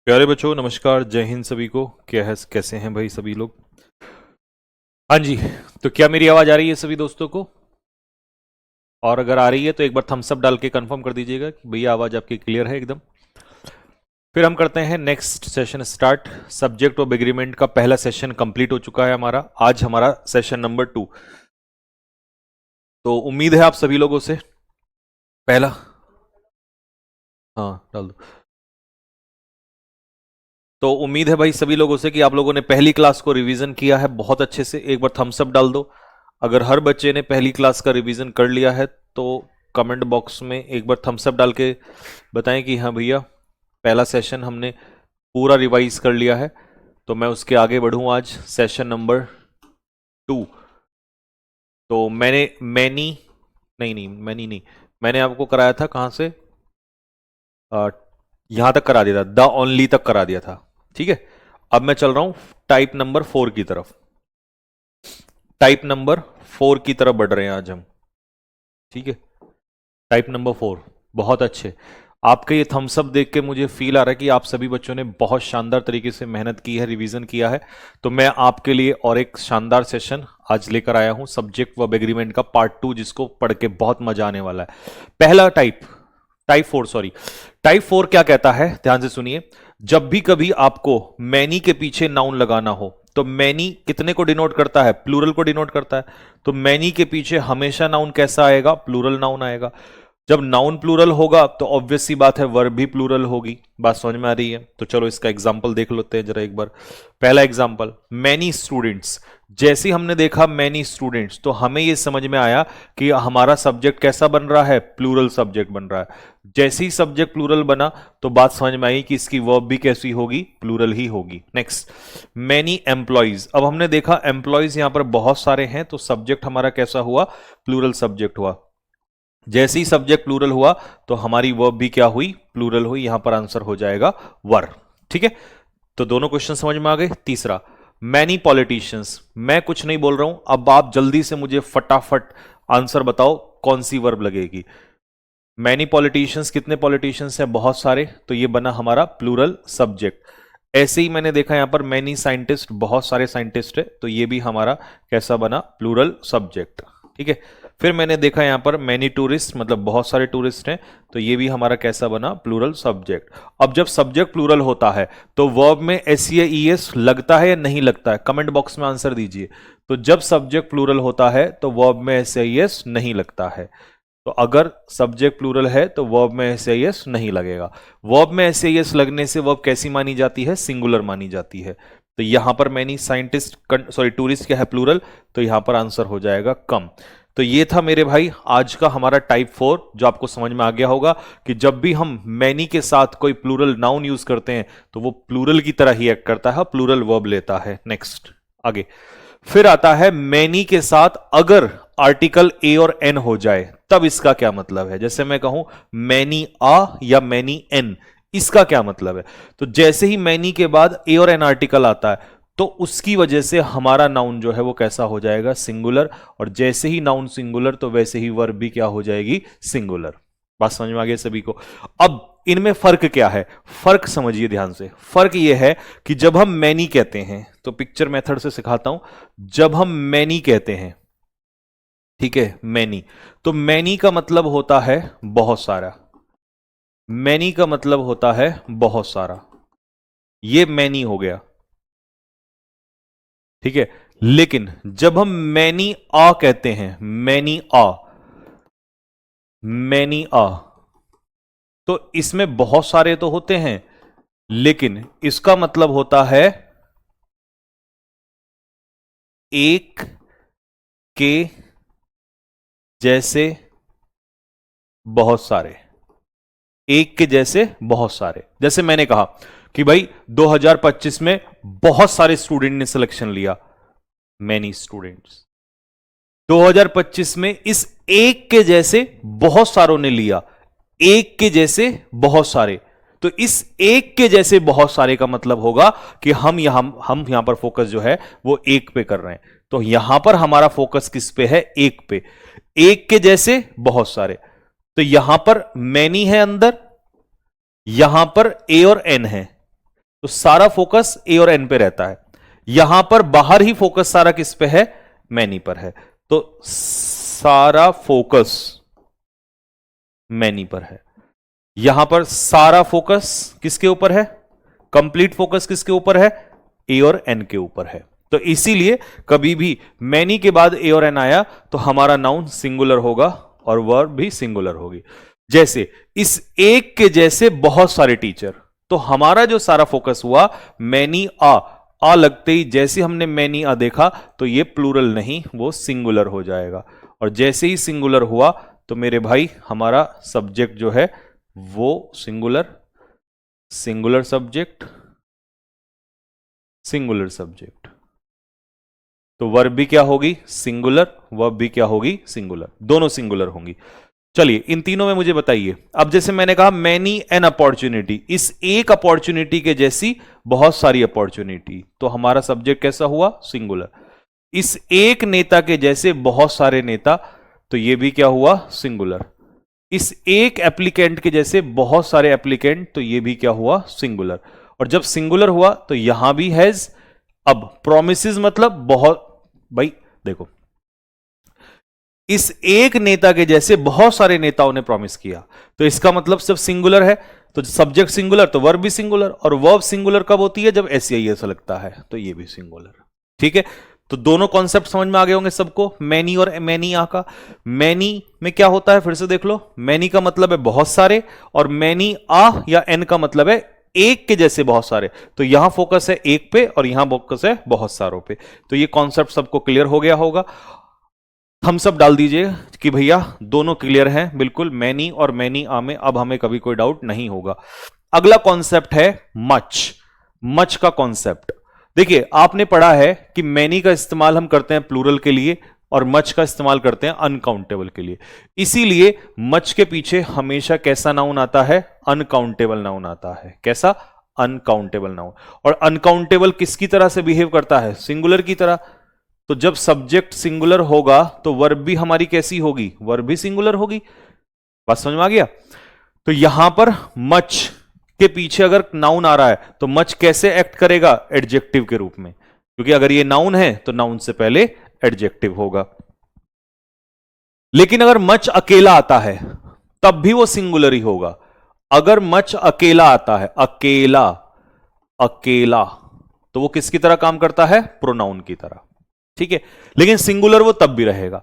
प्यारे बच्चों नमस्कार, जय हिंद सभी को। क्या है, कैसे हैं भाई सभी लोग? हाँ जी। तो क्या मेरी आवाज आ रही है सभी दोस्तों को? और अगर आ रही है तो एक बार थम्स अप डाल के कंफर्म कर दीजिएगा कि भैया आवाज आपकी क्लियर है एकदम। फिर हम करते हैं next session start. Subject of agreement का पहला सेशन कंप्लीट हो चुका है हमारा। आज हमारा सेशन नंबर 2। तो उम्मीद है आप सभी लोगों से पहला, हाँ डाल दो। तो उम्मीद है भाई सभी लोगों से कि आप लोगों ने पहली क्लास को रिवीजन किया है बहुत अच्छे से। एक बार थम्स अप डाल दो अगर हर बच्चे ने पहली क्लास का रिवीजन कर लिया है। तो कमेंट बॉक्स में एक बार थम्स अप डाल के बताएं कि हाँ भैया पहला सेशन हमने पूरा रिवाइज कर लिया है। तो मैं उसके आगे बढ़ूं आज सेशन नंबर 2। तो मैनी मैनी नहीं, मैंने आपको कराया था कहां से? यहां तक करा दिया था, द ओनली तक करा दिया था। ठीक है, अब मैं चल रहा हूं टाइप नंबर 4 की तरफ। टाइप नंबर 4 की तरफ बढ़ रहे हैं आज हम। ठीक है, टाइप नंबर 4। बहुत अच्छे। आपके ये थम्स अप देख के मुझे फील आ रहा है कि आप सभी बच्चों ने बहुत शानदार तरीके से मेहनत की है, रिवीजन किया है। तो मैं आपके लिए और एक शानदार सेशन आज लेकर आया हूं, सब्जेक्ट वर्ब एग्रीमेंट का पार्ट 2, जिसको पढ़ के बहुत मजा आने वाला है। पहला टाइप, टाइप 4 सॉरी। टाइप 4 क्या कहता है, ध्यान से सुनिए। जब भी कभी आपको मैनी के पीछे नाउन लगाना हो, तो मैनी कितने को डिनोट करता है? प्लूरल को डिनोट करता है। तो मैनी के पीछे हमेशा नाउन कैसा आएगा? प्लूरल नाउन आएगा। जब नाउन प्लूरल होगा तो ऑब्वियस सी बात है वर्ब भी प्लूरल होगी। बात समझ में आ रही है? तो चलो इसका एग्जांपल देख लेते हैं जरा एक बार। पहला एग्जांपल, मैनी स्टूडेंट्स। जैसे हमने देखा मैनी स्टूडेंट्स, तो हमें यह समझ में आया कि हमारा सब्जेक्ट कैसा बन रहा है? प्लूरल सब्जेक्ट बन रहा है। जैसे ही सब्जेक्ट प्लूरल बना तो बात समझ में आई कि इसकी वर्ब भी कैसी होगी? प्लूरल ही होगी। Next, many employees. अब हमने देखा एम्प्लॉइज यहां पर बहुत सारे हैं, तो सब्जेक्ट हमारा कैसा हुआ? प्लूरल सब्जेक्ट हुआ। जैसे ही सब्जेक्ट प्लूरल हुआ तो हमारी वर्ब भी क्या हुई? प्लूरल हुई। यहां पर आंसर हो जाएगा वर। ठीक है, तो दोनों क्वेश्चन समझ में आ गए। तीसरा, मैनी पॉलिटिशियंस। मैं कुछ नहीं बोल रहा हूं, अब आप जल्दी से मुझे फटाफट आंसर बताओ कौन सी वर्ब लगेगी। मैनी पॉलिटिशियंस, कितने पॉलिटिशियंस हैं? बहुत सारे। तो ये बना हमारा प्लूरल सब्जेक्ट। ऐसे ही मैंने देखा यहां पर मैनी साइंटिस्ट, बहुत सारे साइंटिस्ट है, तो ये भी हमारा कैसा बना? Plural subject. ठीक है, फिर मैंने देखा यहां पर मैनी टूरिस्ट, मतलब बहुत सारे टूरिस्ट हैं, तो ये भी हमारा कैसा बना? Plural subject. अब जब सब्जेक्ट प्लूरल होता है तो वर्ब में एस या ई एस लगता है या नहीं लगता है? कमेंट बॉक्स में आंसर दीजिए। तो जब सब्जेक्ट प्लूरल होता है तो वर्ब में एस या ई एस नहीं लगता है। तो अगर सब्जेक्ट प्लूरल है तो वर्ब में एस या एस नहीं लगेगा। वर्ब में एस या एस लगने से वर्ब कैसी मानी जाती है? सिंगुलर मानी जाती है। तो यहां पर मैनी साइंटिस्ट, सॉरी टूरिस्ट क्या है? प्लूरल। तो यहां पर आंसर हो जाएगा कम। तो ये था मेरे भाई आज का हमारा टाइप 4, जो आपको समझ में आ गया होगा कि जब भी हम मैनी के साथ कोई प्लूरल नाउन यूज करते हैं तो वो प्लूरल की तरह ही एक्ट करता है, प्लूरल वर्ब लेता है। नेक्स्ट, आगे फिर आता है मैनी के साथ अगर आर्टिकल ए और एन हो जाए तब इसका क्या मतलब है। जैसे मैं कहूं मैनी आ या मैनी एन, इसका क्या मतलब है? तो जैसे ही मैनी के बाद ए और एन आर्टिकल आता है तो उसकी वजह से हमारा नाउन जो है वो कैसा हो जाएगा? सिंगुलर। और जैसे ही नाउन सिंगुलर तो वैसे ही वर्ब भी क्या हो जाएगी? सिंगुलर। बात समझ में आ गई सभी को? अब इनमें फर्क क्या है? फर्क समझिए ध्यान से। फर्क यह है कि जब हम मैनी कहते हैं, तो पिक्चर मेथड से सिखाता हूं। जब हम मैनी कहते हैं, ठीक है, मैनी, तो मैनी का मतलब होता है बहुत सारा। मैनी का मतलब होता है बहुत सारा। ये मैनी हो गया। ठीक है, लेकिन जब हम मैनी आ कहते हैं, मैनी आ, मैनी आ, तो इसमें बहुत सारे तो होते हैं, लेकिन इसका मतलब होता है एक के जैसे बहुत सारे। एक के जैसे बहुत सारे। जैसे मैंने कहा कि भाई 2025 में बहुत सारे स्टूडेंट ने सिलेक्शन लिया, मैनी स्टूडेंट्स। 2025 में इस एक के जैसे बहुत सारों ने लिया, एक के जैसे बहुत सारे। तो इस एक के जैसे बहुत सारे का मतलब होगा कि हम यहां पर फोकस जो है वो एक पे कर रहे हैं। तो यहां पर हमारा फोकस किस पे है? एक पे। एक के जैसे बहुत सारे। तो यहां पर मैनी है अंदर, यहां पर ए और एन है। तो सारा फोकस ए और एन पे रहता है। यहां पर बाहर ही फोकस सारा किस पे है, मैनी पर है। तो सारा फोकस मैनी पर है। यहां पर सारा फोकस किसके ऊपर है, कंप्लीट फोकस किसके ऊपर है, ए और एन के ऊपर है। तो इसीलिए कभी भी मैनी के बाद ए और एन आया तो हमारा नाउन सिंगुलर होगा और वर्ब भी सिंगुलर होगी। जैसे इस एक के जैसे बहुत सारे टीचर, तो हमारा जो सारा फोकस हुआ मैनी आ लगते ही जैसे हमने मैनी आ देखा तो ये प्लूरल नहीं, वो सिंगुलर हो जाएगा। और जैसे ही सिंगुलर हुआ तो मेरे भाई हमारा सब्जेक्ट जो है वो singular, singular subject, singular subject. तो वर्ब भी क्या होगी, सिंगुलर, वर्ब भी क्या होगी, सिंगुलर, दोनों सिंगुलर होंगी। चलिए इन तीनों में मुझे बताइए, अब जैसे मैंने कहा मैनी एन अपॉर्चुनिटी, इस एक अपॉर्चुनिटी के जैसी बहुत सारी अपॉर्चुनिटी, तो हमारा सब्जेक्ट कैसा हुआ, सिंगुलर। इस एक नेता के जैसे बहुत सारे नेता, तो ये भी क्या हुआ, सिंगुलर। इस एक एप्लीकेंट के जैसे बहुत सारे एप्लीकेंट, तो ये भी क्या हुआ, सिंगुलर। और जब सिंगुलर हुआ तो यहां भी हैज। अब प्रोमिसेस मतलब बहुत, भाई देखो इस एक नेता के जैसे बहुत सारे नेताओं ने प्रॉमिस किया, तो इसका मतलब जब सिंगुलर है तो सब्जेक्ट सिंगुलर तो वर्ब भी सिंगुलर, और वर्ब सिंगुलर कब होती है, जब एस लगता है, तो ये भी सिंगुलर। ठीक है, तो दोनों कॉन्सेप्ट समझ में आ गए होंगे सबको, मैनी और मैनी आ का। मैनी में क्या होता है फिर से देख लो, मैनी का मतलब है बहुत सारे, और मैनी आ या एन का मतलब है एक के जैसे बहुत सारे। तो यहां फोकस है एक पे और यहां फोकस है बहुत सारों पे। तो ये कॉन्सेप्ट सबको क्लियर हो गया होगा। हम सब डाल दीजिए कि भैया दोनों क्लियर हैं, बिल्कुल मैनी और मैनी आ में अब हमें कभी कोई डाउट नहीं होगा। अगला कॉन्सेप्ट है मच। मच का कॉन्सेप्ट देखिए, आपने पढ़ा है कि मैनी का इस्तेमाल हम करते हैं प्लूरल के लिए और मच का इस्तेमाल करते हैं अनकाउंटेबल के लिए। इसीलिए मच के पीछे हमेशा कैसा नाउन आता है, अनकाउंटेबल नाउन आता है। कैसा, अनकाउंटेबल नाउन। और अनकाउंटेबल किसकी तरह से बिहेव करता है, सिंगुलर की तरह। तो जब सब्जेक्ट सिंगुलर होगा तो वर्ब भी हमारी कैसी होगी, वर्ब भी सिंगुलर होगी। बात समझ में आ गया। तो यहां पर मच के पीछे अगर नाउन आ रहा है तो मच कैसे एक्ट करेगा, एडजेक्टिव के रूप में, क्योंकि अगर ये नाउन है तो नाउन से पहले एडजेक्टिव होगा। लेकिन अगर मच अकेला आता है तब भी वो सिंगुलर ही होगा। अगर मच अकेला आता है, अकेला, अकेला, तो वो किसकी तरह काम करता है, प्रोनाउन की तरह। ठीक है, लेकिन सिंगुलर वो तब भी रहेगा,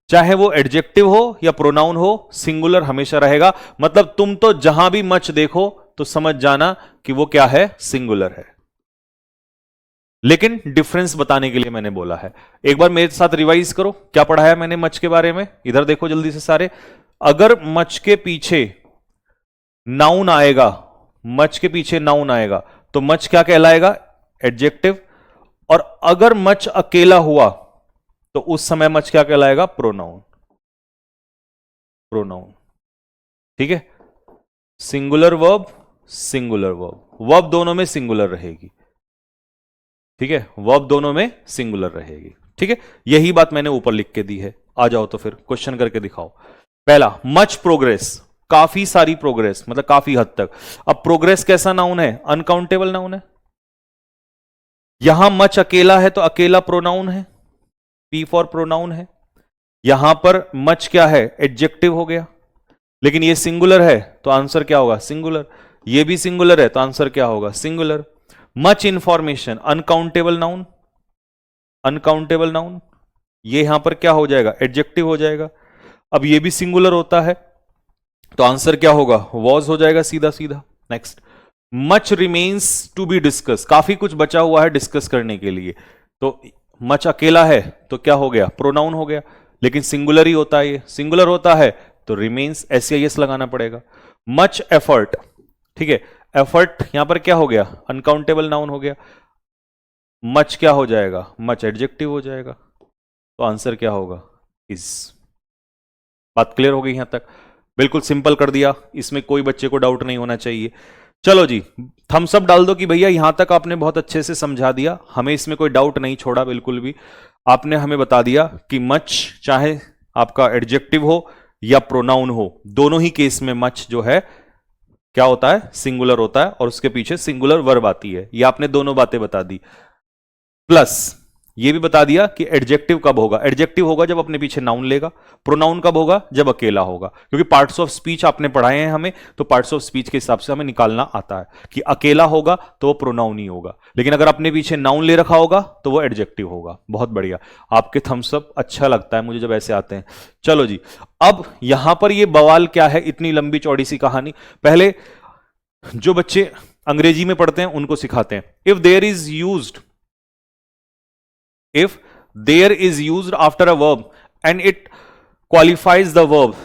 चाहे वो एडजेक्टिव हो या प्रोनाउन हो, सिंगुलर हमेशा रहेगा। मतलब तुम तो जहां भी मच देखो तो समझ जाना कि वो क्या है, सिंगुलर है। लेकिन डिफरेंस बताने के लिए मैंने बोला है। एक बार मेरे साथ रिवाइज करो, क्या पढ़ाया मैंने मच के बारे में, इधर देखो जल्दी से सारे। अगर मच के पीछे नाउन आएगा, मच के पीछे नाउन आएगा तो मच क्या कहलाएगा, एडजेक्टिव। और अगर मच अकेला हुआ तो उस समय मच क्या कहलाएगा, प्रोनाउन, प्रोनाउन। ठीक है, singular verb, singular verb, verb दोनों में सिंगुलर रहेगी। ठीक है, वर्ब दोनों में सिंगुलर रहेगी। ठीक है, यही बात मैंने ऊपर लिख के दी है। आ जाओ तो फिर क्वेश्चन करके दिखाओ। पहला, मच प्रोग्रेस, काफी सारी प्रोग्रेस, मतलब काफी हद तक। अब प्रोग्रेस कैसा नाउन है, अनकाउंटेबल नाउन है। यहां मच अकेला है तो अकेला प्रोनाउन है, पी फॉर प्रोनाउन है। यहां पर मच क्या है, एडजेक्टिव हो गया। लेकिन ये सिंगुलर है तो आंसर क्या होगा, सिंगुलर। ये भी सिंगुलर है तो आंसर क्या होगा, singular. Much information, uncountable noun, uncountable noun, ये यहां पर क्या हो जाएगा, एडजेक्टिव हो जाएगा। अब ये भी सिंगुलर होता है तो आंसर क्या होगा, वॉज हो जाएगा सीधा सीधा। Next, much remains to be discuss, काफी कुछ बचा हुआ है डिस्कस करने के लिए। तो मच अकेला है तो क्या हो गया, प्रोनाउन हो गया। लेकिन सिंगुलर ही होता है, ये सिंगुलर होता है तो रिमेन्स एस लगाना पड़ेगा। मच एफर्ट, ठीक है, एफर्ट यहां पर क्या हो गया, अनकाउंटेबल नाउन हो गया। मच क्या हो जाएगा, मच एडजेक्टिव हो जाएगा। तो आंसर क्या होगा, इज। बात क्लियर हो गई यहां तक, बिल्कुल सिंपल कर दिया, इसमें कोई बच्चे को डाउट नहीं होना चाहिए। चलो जी, थम्स अप डाल दो कि भैया यहां तक आपने बहुत अच्छे से समझा दिया, हमें इसमें कोई डाउट नहीं छोड़ा बिल्कुल भी। आपने हमें बता दिया कि मच चाहे आपका एडजेक्टिव हो या प्रोनाउन हो, दोनों ही केस में मच जो है क्या होता है, सिंगुलर होता है, और उसके पीछे सिंगुलर वर्ब आती है। ये आपने दोनों बातें बता दी, प्लस ये भी बता दिया कि एडजेक्टिव कब होगा। एडजेक्टिव होगा जब अपने पीछे नाउन लेगा। प्रोनाउन कब होगा, जब अकेला होगा, क्योंकि पार्ट्स ऑफ स्पीच आपने पढ़ाए हैं हमें, तो पार्ट्स ऑफ स्पीच के हिसाब से हमें निकालना आता है कि अकेला होगा तो वो प्रोनाउन ही होगा, लेकिन अगर अपने पीछे नाउन ले रखा होगा तो वो एडजेक्टिव होगा। बहुत बढ़िया, आपके थम्स अप अच्छा लगता है मुझे जब ऐसे आते हैं। चलो जी, अब यहां पर ये बवाल क्या है, इतनी लंबी चौड़ी सी कहानी। पहले जो बच्चे अंग्रेजी में पढ़ते हैं उनको सिखाते हैं। If there is used, if there is used after a verb and it qualifies the verb,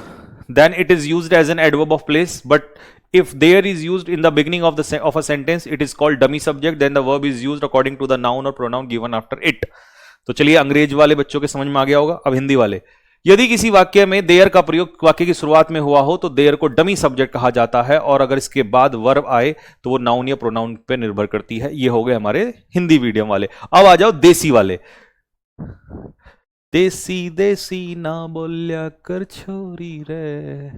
then it is used as an adverb of place. But if there is used in the beginning of a sentence, it is called dummy subject. Then the verb is used according to the noun or pronoun given after it. तो चलिए, अंग्रेज वाले बच्चों के समझ में आ गया होगा। अब हिंदी वाले, यदि किसी वाक्य में देयर का प्रयोग वाक्य की शुरुआत में हुआ हो तो देयर को डमी सब्जेक्ट कहा जाता है, और अगर इसके बाद वर्ब आए तो वो नाउन या प्रोनाउन पे निर्भर करती है। ये हो गए हमारे हिंदी मीडियम वाले। अब आ जाओ देसी वाले। देसी देसी ना बोल्या कर छोरी रे।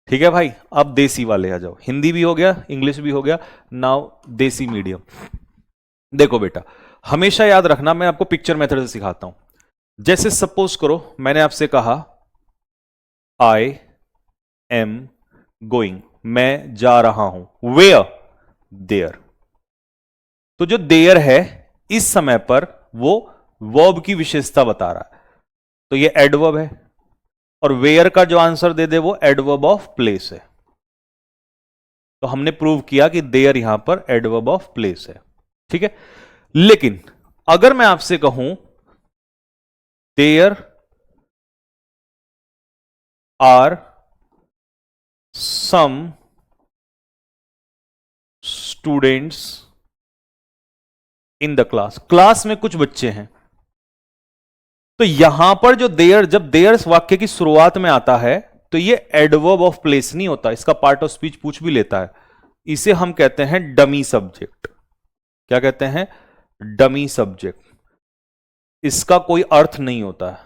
ठीक है भाई, अब देसी वाले आ जाओ। हिंदी भी हो गया, इंग्लिश भी हो गया, नाउ देसी मीडियम। देखो बेटा, हमेशा याद रखना, मैं आपको पिक्चर मेथड से सिखाता हूं। जैसे सपोज करो मैंने आपसे कहा आई एम गोइंग, मैं जा रहा हूं। Where, there. तो जो देयर है इस समय पर वो वर्ब की विशेषता बता रहा है, तो ये एडवर्ब है, और वेयर का जो आंसर दे दे वो एडवर्ब ऑफ प्लेस है। तो हमने प्रूव किया कि देयर यहां पर एडवर्ब ऑफ प्लेस है। ठीक है, लेकिन अगर मैं आपसे कहूं there are some students in the class, class में कुछ बच्चे हैं, तो यहां पर जो देयर, जब देयर वाक्य की शुरुआत में आता है तो ये एडवर्ब ऑफ प्लेस नहीं होता, इसका पार्ट ऑफ स्पीच पूछ भी लेता है। इसे हम कहते हैं डमी सब्जेक्ट। क्या कहते हैं, डमी सब्जेक्ट। इसका कोई अर्थ नहीं होता है,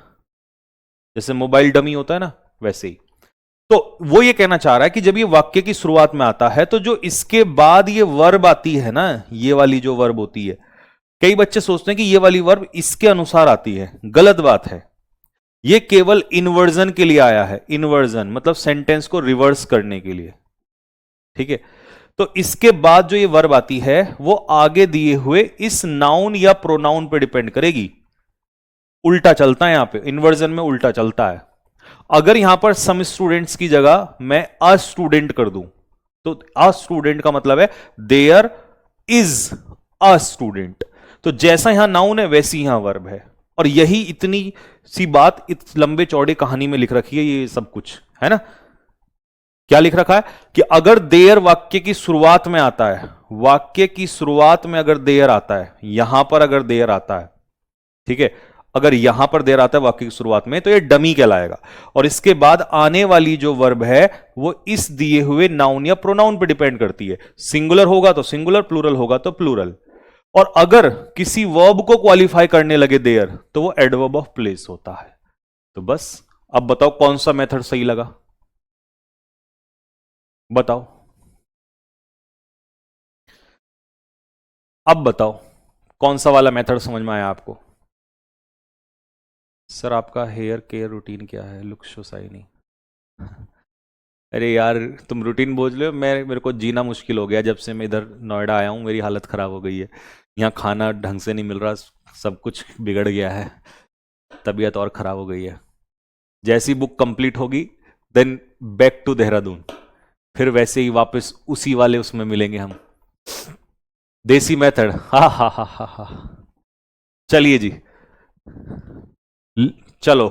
जैसे मोबाइल डमी होता है ना, वैसे ही। तो वो ये कहना चाह रहा है कि जब ये वाक्य की शुरुआत में आता है तो जो इसके बाद ये वर्ब आती है ना, ये वाली जो वर्ब होती है, कई बच्चे सोचते हैं कि ये वाली वर्ब इसके अनुसार आती है। गलत बात है, ये केवल इन्वर्जन के लिए आया है। इन्वर्जन मतलब सेंटेंस को रिवर्स करने के लिए। ठीक है, तो इसके बाद जो ये वर्ब आती है वो आगे दिए हुए इस नाउन या प्रोनाउन पे डिपेंड करेगी। उल्टा चलता है यहां पे, इन्वर्जन में उल्टा चलता है। अगर यहां पर सम स्टूडेंट्स की जगह मैं अ स्टूडेंट कर दूं, तो अ स्टूडेंट का मतलब है देयर इज अ स्टूडेंट। तो जैसा यहां नाउन है वैसी यहां वर्ब है, और यही इतनी सी बात इस लंबे चौड़े कहानी में लिख रखी है। ये सब कुछ है ना, क्या लिख रखा है कि अगर देयर वाक्य की शुरुआत में आता है, वाक्य की शुरुआत में अगर देयर आता है, यहां पर अगर देयर आता है, ठीक है, अगर यहां पर देयर आता है वाक्य की शुरुआत में, तो ये डमी कहलाएगा। और इसके बाद आने वाली जो वर्ब है वो इस दिए हुए नाउन या प्रोनाउन पर डिपेंड करती है। सिंगुलर होगा तो सिंगुलर, प्लूरल होगा तो प्लूरल। और अगर किसी वर्ब को क्वालिफाई करने लगे देयर, तो वो एडवर्ब ऑफ प्लेस होता है। तो बस अब बताओ कौन सा मेथड सही लगा, बताओ। अब बताओ कौन सा वाला मेथड समझ में आया आपको। सर आपका हेयर केयर रूटीन क्या है, लुक शो शाइनी। अरे यार तुम रूटीन बोझ लो, मेरे को जीना मुश्किल हो गया जब से मैं इधर नोएडा आया हूँ। मेरी हालत ख़राब हो गई है, यहाँ खाना ढंग से नहीं मिल रहा, सब कुछ बिगड़ गया है, तबीयत और ख़राब हो गई है। जैसी बुक कंप्लीट होगी देन बैक टू देहरादून, फिर वैसे ही वापस उसी वाले उसमें मिलेंगे हम, देसी मेथड। हा हा हा हा हा। चलिए जी, चलो।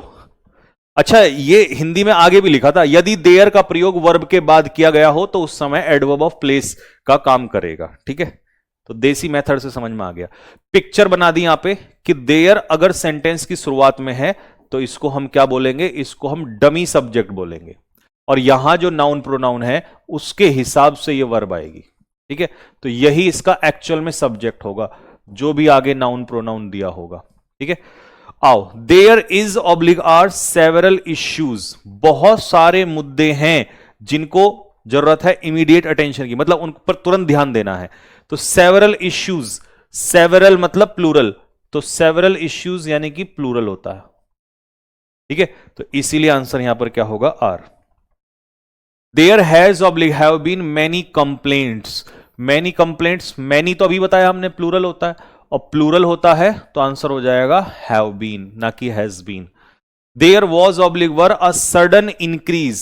अच्छा, ये हिंदी में आगे भी लिखा था, यदि देयर का प्रयोग वर्ब के बाद किया गया हो तो उस समय एडवर्ब ऑफ प्लेस का काम करेगा। ठीक है, तो देसी मेथड से समझ में आ गया। पिक्चर बना दी यहां पे कि देयर अगर सेंटेंस की शुरुआत में है तो इसको हम क्या बोलेंगे, इसको हम डमी सब्जेक्ट बोलेंगे, और यहां जो नाउन प्रोनाउन है उसके हिसाब से ये वर्ब आएगी। ठीक है, तो यही इसका एक्चुअल में सब्जेक्ट होगा, जो भी आगे नाउन प्रोनाउन दिया होगा। ठीक है, आओ। There is oblique are several issues, बहुत सारे मुद्दे हैं जिनको जरूरत है इमीडिएट अटेंशन की, मतलब उन पर तुरंत ध्यान देना है। तो सेवरल इश्यूज, सेवरल मतलब प्लूरल, तो सेवरल इश्यूज यानी कि प्लूरल होता है, ठीक है। तो इसीलिए आंसर यहां पर क्या होगा, are. There has oblique have been many complaints, many complaints, many तो अभी बताया हमने प्लूरल होता है, और प्लूरल होता है तो आंसर हो जाएगा हैव बीन, ना कि has been. There was oblique were a sudden increase,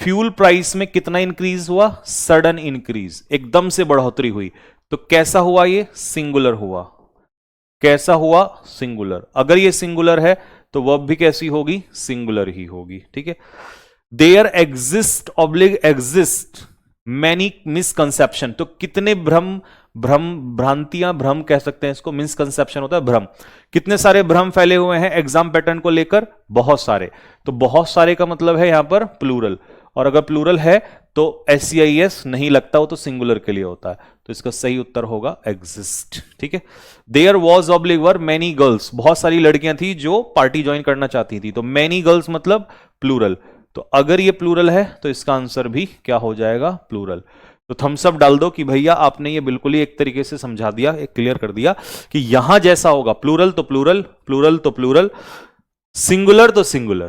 fuel price में कितना इंक्रीज हुआ, सडन इंक्रीज, एकदम से बढ़ोतरी हुई। तो कैसा हुआ ये, सिंगुलर हुआ। कैसा हुआ, सिंगुलर। अगर ये सिंगुलर है तो वर्ब भी कैसी होगी, सिंगुलर ही होगी, ठीक है। There exist oblique exist many misconception, तो कितने भ्रम, भ्रांतियां, भ्रम कह सकते हैं इसको, मिसकंसेप्शन होता है भ्रम, कितने सारे भ्रम फैले हुए हैं एग्जाम पैटर्न को लेकर, बहुत सारे। तो बहुत सारे का मतलब है यहां पर प्लूरल, और अगर प्लूरल है तो SCIS नहीं लगता, वो तो सिंगुलर के लिए होता है। तो इसका सही उत्तर होगा एग्जिस्ट, ठीक है। There was oblique were many girls, बहुत सारी लड़कियां थी जो पार्टी ज्वाइन करना चाहती थी, तो मैनी गर्ल्स मतलब प्लूरल। तो अगर ये प्लूरल है तो इसका आंसर भी क्या हो जाएगा, प्लूरल। तो थम्स अप डाल दो कि भैया आपने ये बिल्कुल ही एक तरीके से समझा दिया, एक क्लियर कर दिया कि यहां जैसा होगा प्लूरल तो प्लूरल, प्लूरल तो प्लूरल, सिंगुलर तो सिंगुलर,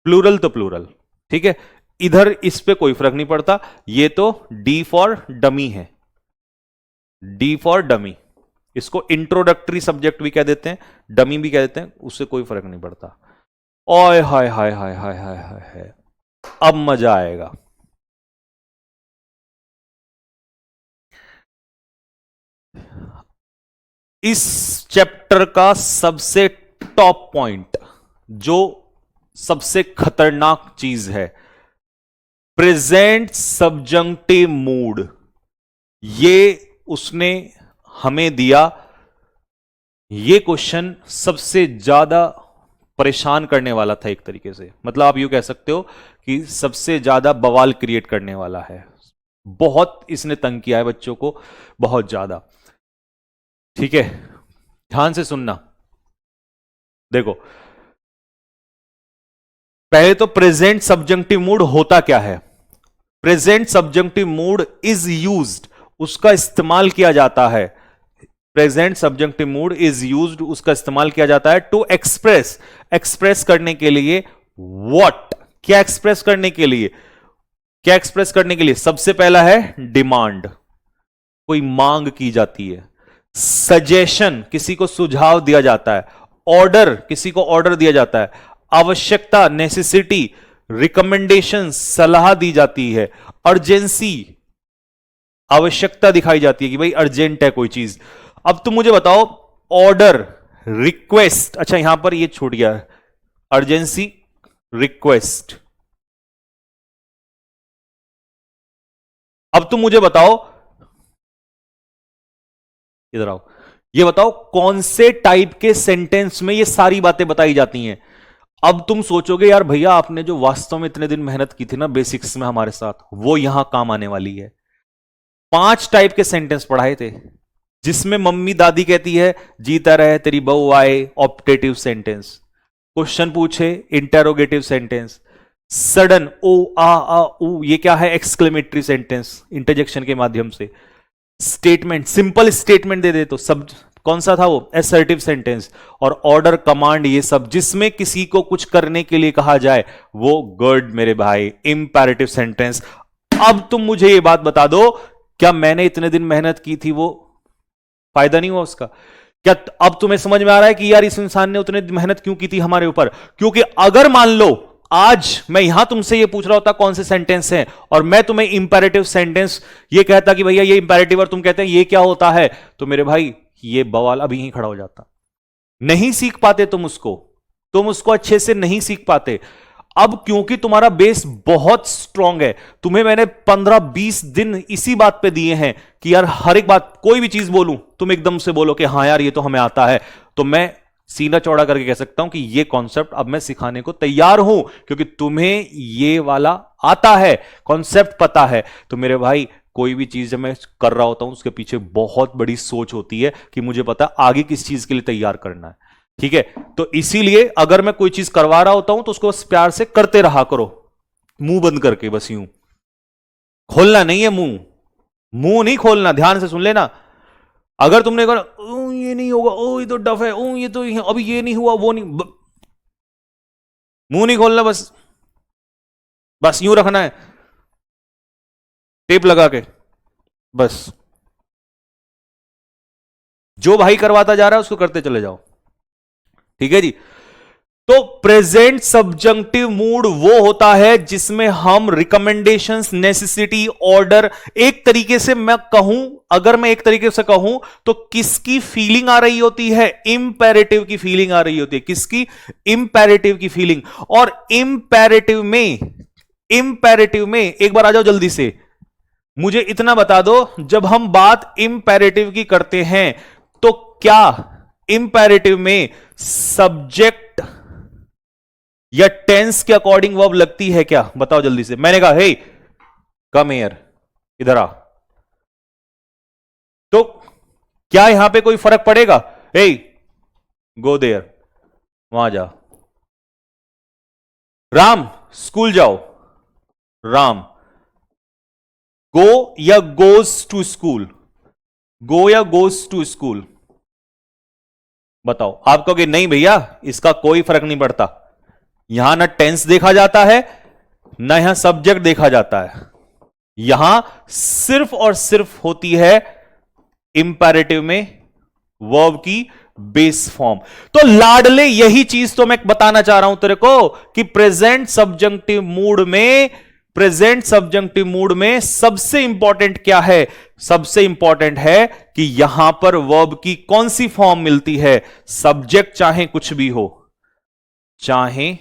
प्लूरल तो प्लूरल, ठीक है। इधर इस पे कोई फर्क नहीं पड़ता, ये तो डी फॉर डमी है, डी फॉर डमी, इसको इंट्रोडक्टरी सब्जेक्ट भी कह देते हैं, डमी भी कह देते हैं, उससे कोई फर्क नहीं पड़ता। ओए हाय हाय हाय हाय हाय हाय हाय, अब मजा आएगा। इस चैप्टर का सबसे टॉप पॉइंट, जो सबसे खतरनाक चीज है, प्रेजेंट सब्जंक्टिव मूड, ये उसने हमें दिया। ये क्वेश्चन सबसे ज्यादा परेशान करने वाला था एक तरीके से, मतलब आप यूं कह सकते हो कि सबसे ज्यादा बवाल क्रिएट करने वाला है। बहुत इसने तंग किया है बच्चों को, बहुत ज्यादा, ठीक है। ध्यान से सुनना, देखो पहले तो प्रेजेंट सब्जंक्टिव मूड होता क्या है। Present subjunctive mood is used, उसका इस्तेमाल किया जाता है, present subjunctive mood is used, उसका इस्तेमाल किया जाता है टू एक्सप्रेस, एक्सप्रेस करने के लिए व्हाट, क्या एक्सप्रेस करने के लिए, क्या एक्सप्रेस करने के लिए, सबसे पहला है डिमांड, कोई मांग की जाती है, सजेशन, किसी को सुझाव दिया जाता है, ऑर्डर, किसी को ऑर्डर दिया जाता है, आवश्यकता, नेसेसिटी, रिकमेंडेशन, सलाह दी जाती है, अर्जेंसी, आवश्यकता दिखाई जाती है कि भाई अर्जेंट है कोई चीज। अब तुम मुझे बताओ, ऑर्डर, रिक्वेस्ट, अच्छा यहां पर ये छूट गया, अर्जेंसी, रिक्वेस्ट। अब तुम मुझे बताओ, इधर आओ, ये बताओ कौन से टाइप के सेंटेंस में ये सारी बातें बताई जाती हैं। अब तुम सोचोगे यार भैया आपने जो वास्तव में इतने दिन मेहनत की थी ना बेसिक्स में हमारे साथ, वो यहां काम आने वाली है। 5 टाइप के सेंटेंस पढ़ाए थे, जिसमें मम्मी दादी कहती है जीता रहे तेरी बहू आए, ऑप्टेटिव सेंटेंस, क्वेश्चन पूछे, इंटेरोगेटिव सेंटेंस, सडन, ओ आ ऊ, ये क्या है, एक्सक्लेमेटरी सेंटेंस, इंटरजेक्शन के माध्यम से, स्टेटमेंट, सिंपल स्टेटमेंट दे दे तो सब, कौन सा था वो, असर्टिव सेंटेंस, और ऑर्डर, कमांड, ये सब जिसमें किसी को कुछ करने के लिए कहा जाए वो गुड मेरे भाई, इंपैरेटिव सेंटेंस। अब तुम मुझे ये बात बता दो, क्या मैंने इतने दिन मेहनत की थी वो फायदा नहीं हुआ उसका? क्या अब तुम्हें समझ में आ रहा है कि यार इस इंसान ने उतने मेहनत क्यों की थी हमारे ऊपर? क्योंकि अगर मान लो आज मैं यहां तुमसे ये पूछ रहा होता कौन से सेंटेंस हैं, और मैं तुम्हें इंपैरेटिव सेंटेंस ये कहता कि भैया ये इंपैरेटिव, और तुम कहते हैं ये क्या होता है, तो मेरे भाई ये बवाल अभी ही खड़ा हो जाता। नहीं सीख पाते तुम उसको अच्छे से नहीं सीख पाते। अब क्योंकि तुम्हारा बेस बहुत स्ट्रांग है, तुम्हें मैंने 15-20 दिन इसी बात पे दिए हैं कि यार हर एक बात, कोई भी चीज बोलूं तुम एकदम से बोलो कि हाँ यार ये तो हमें आता है, तो मैं सीना चौड़ा करके कह सकता हूं कि ये कॉन्सेप्ट अब मैं सिखाने को तैयार हूं, क्योंकि तुम्हें ये वाला आता है, कॉन्सेप्ट पता है। तो मेरे भाई कोई भी चीज जब मैं कर रहा होता हूं उसके पीछे बहुत बड़ी सोच होती है कि मुझे पता आगे किस चीज के लिए तैयार करना है, ठीक है। तो इसीलिए अगर मैं कोई चीज करवा रहा होता हूं तो उसको बस प्यार से करते रहा करो, मुंह बंद करके, बस यूं खोलना नहीं है मुंह, मुंह नहीं खोलना, ध्यान से सुन लेना। अगर तुमने कहा ये नहीं होगा, ओ ये तो डफ है, ओ ये तो अभी ये नहीं हुआ, वो नहीं, मुंह नहीं खोलना, बस बस यूं रखना है टेप लगा के, बस जो भाई करवाता जा रहा है उसको करते चले जाओ, ठीक है जी। तो प्रेजेंट सब्जंक्टिव मूड वो होता है जिसमें हम रिकमेंडेशंस, नेसेसिटी, ऑर्डर, एक तरीके से मैं कहूं, अगर मैं एक तरीके से कहूं तो किसकी फीलिंग आ रही होती है, इंपेरेटिव की फीलिंग आ रही होती है, किसकी, इंपेरेटिव की फीलिंग। और इंपेरेटिव में एक बार आ जाओ जल्दी से, मुझे इतना बता दो, जब हम बात इंपेरेटिव की करते हैं तो क्या इंपेरेटिव में सब्जेक्ट या टेंस के अकॉर्डिंग वर्ब लगती है क्या, बताओ जल्दी से। मैंने कहा हे कम हियर, इधर आ, तो क्या यहां पे कोई फर्क पड़ेगा, हे गो देयर, वहां जा, राम स्कूल जाओ, राम, गो या गोज टू स्कूल, गो या गोज टू स्कूल, बताओ। आप कहोगे नहीं भैया इसका कोई फर्क नहीं पड़ता, यहां ना टेंस देखा जाता है ना यहां सब्जेक्ट देखा जाता है, यहां सिर्फ और सिर्फ होती है इंपेरेटिव में वर्ब की बेस फॉर्म। तो लाडले यही चीज तो मैं बताना चाह रहा हूं तेरे को कि प्रेजेंट सब्जंक्टिव मूड में सबसे इंपॉर्टेंट क्या है, सबसे इंपॉर्टेंट है कि यहां पर वर्ब की कौन सी फॉर्म मिलती है, सब्जेक्ट चाहे कुछ भी हो, चाहे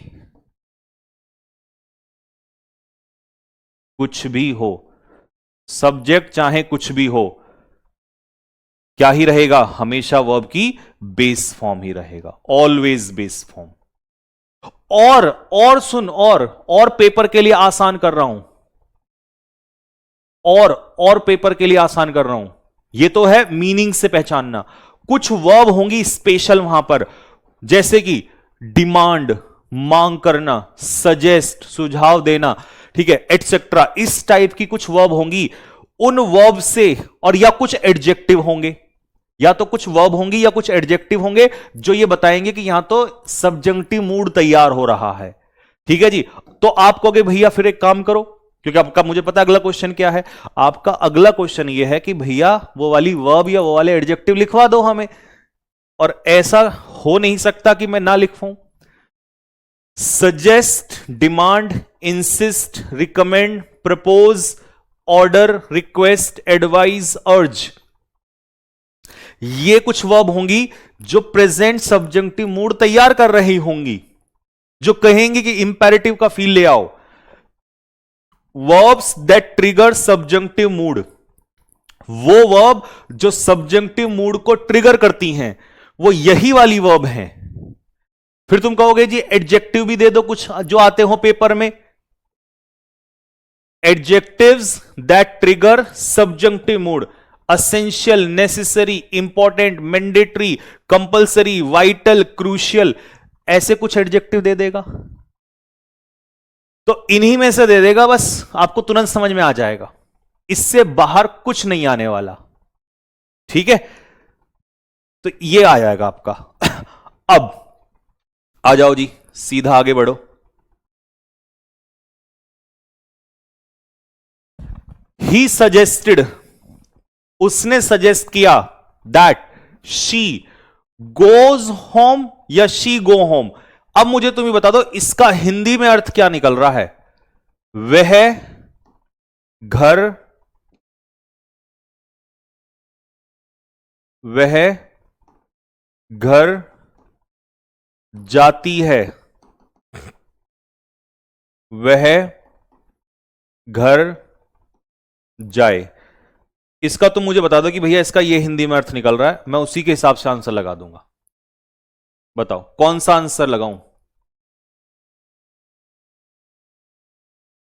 कुछ भी हो, सब्जेक्ट चाहे कुछ भी हो, क्या ही रहेगा, हमेशा वर्ब की बेस फॉर्म ही रहेगा, ऑलवेज बेस फॉर्म। और सुन, और पेपर के लिए आसान कर रहा हूं, और पेपर के लिए आसान कर रहा हूं, ये तो है मीनिंग से पहचानना, कुछ वर्ब होंगी स्पेशल वहां पर, जैसे कि डिमांड, मांग करना, सजेस्ट, सुझाव देना, ठीक है, एटसेट्रा, इस टाइप की कुछ वर्ब होंगी, उन वर्ब से, और या कुछ एडजेक्टिव होंगे, या तो कुछ वर्ब होंगी या कुछ एडजेक्टिव होंगे जो ये बताएंगे कि यहां तो सब्जंक्टिव मूड तैयार हो रहा है, ठीक है जी। तो आप कहोगे भैया फिर एक काम करो, क्योंकि आपका मुझे पता अगला क्वेश्चन क्या है, आपका अगला क्वेश्चन ये है कि भैया वो वाली वर्ब या वो वाले एडजेक्टिव लिखवा दो हमें, और ऐसा हो नहीं सकता कि मैं ना लिखवाऊं। Suggest, demand, insist, recommend, propose, order, request, advise, urge, ये कुछ वर्ब होंगी जो प्रेजेंट सब्जंक्टिव मूड तैयार कर रही होंगी, जो कहेंगे कि इंपेरेटिव का फील ले आओ। Verbs that trigger subjunctive mood, वो वर्ब जो सब्जंक्टिव मूड को ट्रिगर करती हैं, वो यही वाली वर्ब हैं। फिर तुम कहोगे जी एडजेक्टिव भी दे दो कुछ जो आते हो पेपर में, adjectives that trigger subjunctive mood, essential, necessary, important, mandatory, compulsory, vital, crucial, ऐसे कुछ एडजेक्टिव दे देगा, तो इन्हीं में से दे देगा, बस आपको तुरंत समझ में आ जाएगा, इससे बाहर कुछ नहीं आने वाला, ठीक है। तो ये आ जाएगा आपका। अब आ जाओ जी, सीधा आगे बढ़ो। ही सजेस्टेड, उसने सजेस्ट किया, दैट शी गोज होम या शी गो होम। अब मुझे तुम्हें बता दो इसका हिंदी में अर्थ क्या निकल रहा है, वह घर जाती है, वह घर जाए। इसका तुम मुझे बता दो कि भैया इसका ये हिंदी में अर्थ निकल रहा है, मैं उसी के हिसाब से आंसर लगा दूंगा। बताओ कौन सा आंसर लगाऊं।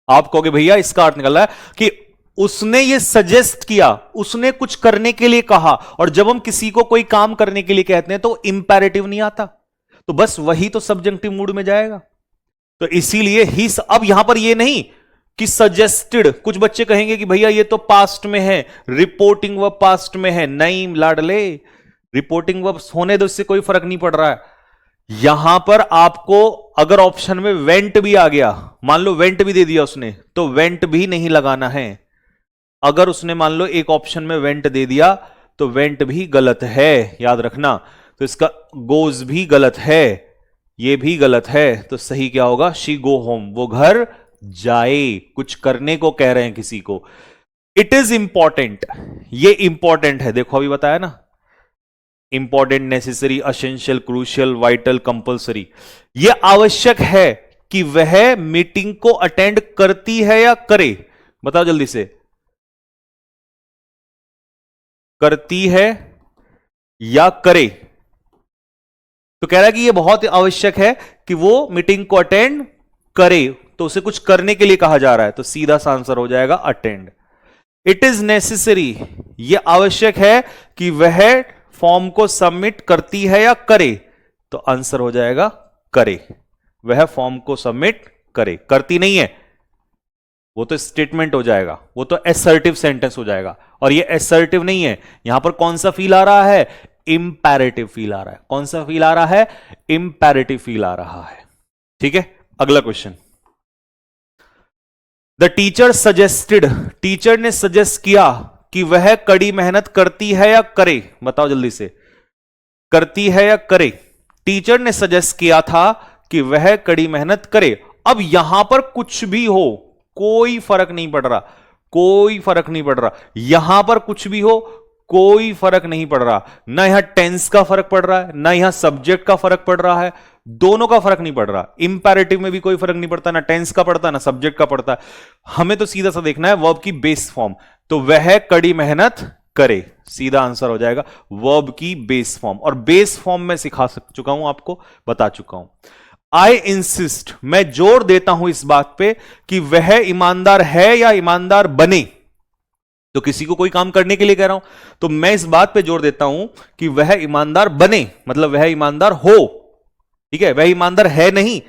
आप कहोगे भैया इसका अर्थ निकल रहा है कि उसने ये सजेस्ट किया, उसने कुछ करने के लिए कहा, और जब हम किसी को कोई काम करने के लिए कहते हैं तो इंपेरेटिव नहीं आता, तो बस वही तो सब्जंक्टिव मूड में जाएगा। तो इसीलिए ही, अब यहां पर ये नहीं कि सजेस्टेड, कुछ बच्चे कहेंगे कि भैया ये तो पास्ट में है, रिपोर्टिंग वर्ब पास्ट में है। नहीं लाडले, रिपोर्टिंग वर्ब होने दो, इससे कोई फर्क नहीं पड़ रहा है। यहां पर आपको अगर ऑप्शन में वेंट भी आ गया, मान लो वेंट भी दे दिया उसने, तो वेंट भी नहीं लगाना है। अगर उसने मान लो एक ऑप्शन में वेंट दे दिया तो वेंट भी गलत है, याद रखना। तो इसका गोज भी गलत है, ये भी गलत है। तो सही क्या होगा? शी गो होम, वो घर जाए। कुछ करने को कह रहे हैं किसी को। इट इज इंपॉर्टेंट, ये इंपॉर्टेंट है, देखो अभी बताया ना, important, necessary, essential, crucial, vital, compulsory. यह आवश्यक है कि वह मीटिंग को अटेंड करती है या करे। बताओ जल्दी से, करती है या करे? तो कह रहा है कि यह बहुत आवश्यक है कि वो मीटिंग को अटेंड करे, तो उसे कुछ करने के लिए कहा जा रहा है, तो सीधा सा आंसर हो जाएगा अटेंड। इट इज नेसेसरी, यह आवश्यक है कि वह फॉर्म को सबमिट करती है या करे, तो आंसर हो जाएगा करे। वह फॉर्म को सबमिट करे, करती नहीं है, वो तो स्टेटमेंट हो जाएगा, वो तो एसर्टिव सेंटेंस हो जाएगा। और ये एसर्टिव नहीं है, यहां पर कौन सा फील आ रहा है? इंपैरेटिव फील आ रहा है। कौन सा फील आ रहा है? इंपैरेटिव फील आ रहा है। ठीक है, अगला question. The teacher suggested, teacher ने सजेस्ट किया कि वह कड़ी मेहनत करती है या करे। बताओ जल्दी से, करती है या करे? टीचर ने सजेस्ट किया था कि वह कड़ी मेहनत करे। अब यहां पर कुछ भी हो, कोई फर्क नहीं पड़ रहा, कोई फर्क नहीं पड़ रहा। यहां पर कुछ भी हो, कोई फर्क नहीं पड़ रहा। ना यहां टेंस का फर्क पड़ रहा है, ना यहां सब्जेक्ट का फर्क पड़ रहा है, दोनों का फर्क नहीं पड़ रहा। इंपैरेटिव में भी कोई फर्क नहीं पड़ता, ना टेंस का पड़ता, ना सब्जेक्ट का पड़ता। हमें तो सीधा सा देखना है वर्ब की बेस फॉर्म। तो वह कड़ी मेहनत करे, सीधा आंसर हो जाएगा वर्ब की बेस फॉर्म। और बेस फॉर्म में सिखा चुका हूं, आपको बता चुका हूं। आई इंसिस्ट, मैं जोर देता हूं इस बात पे कि वह ईमानदार है या ईमानदार बने। तो किसी को कोई काम करने के लिए कह रहा हूं, तो मैं इस बात पे जोर देता हूं कि वह ईमानदार बने, मतलब वह ईमानदार हो। ठीक है, वह ईमानदार है नहीं,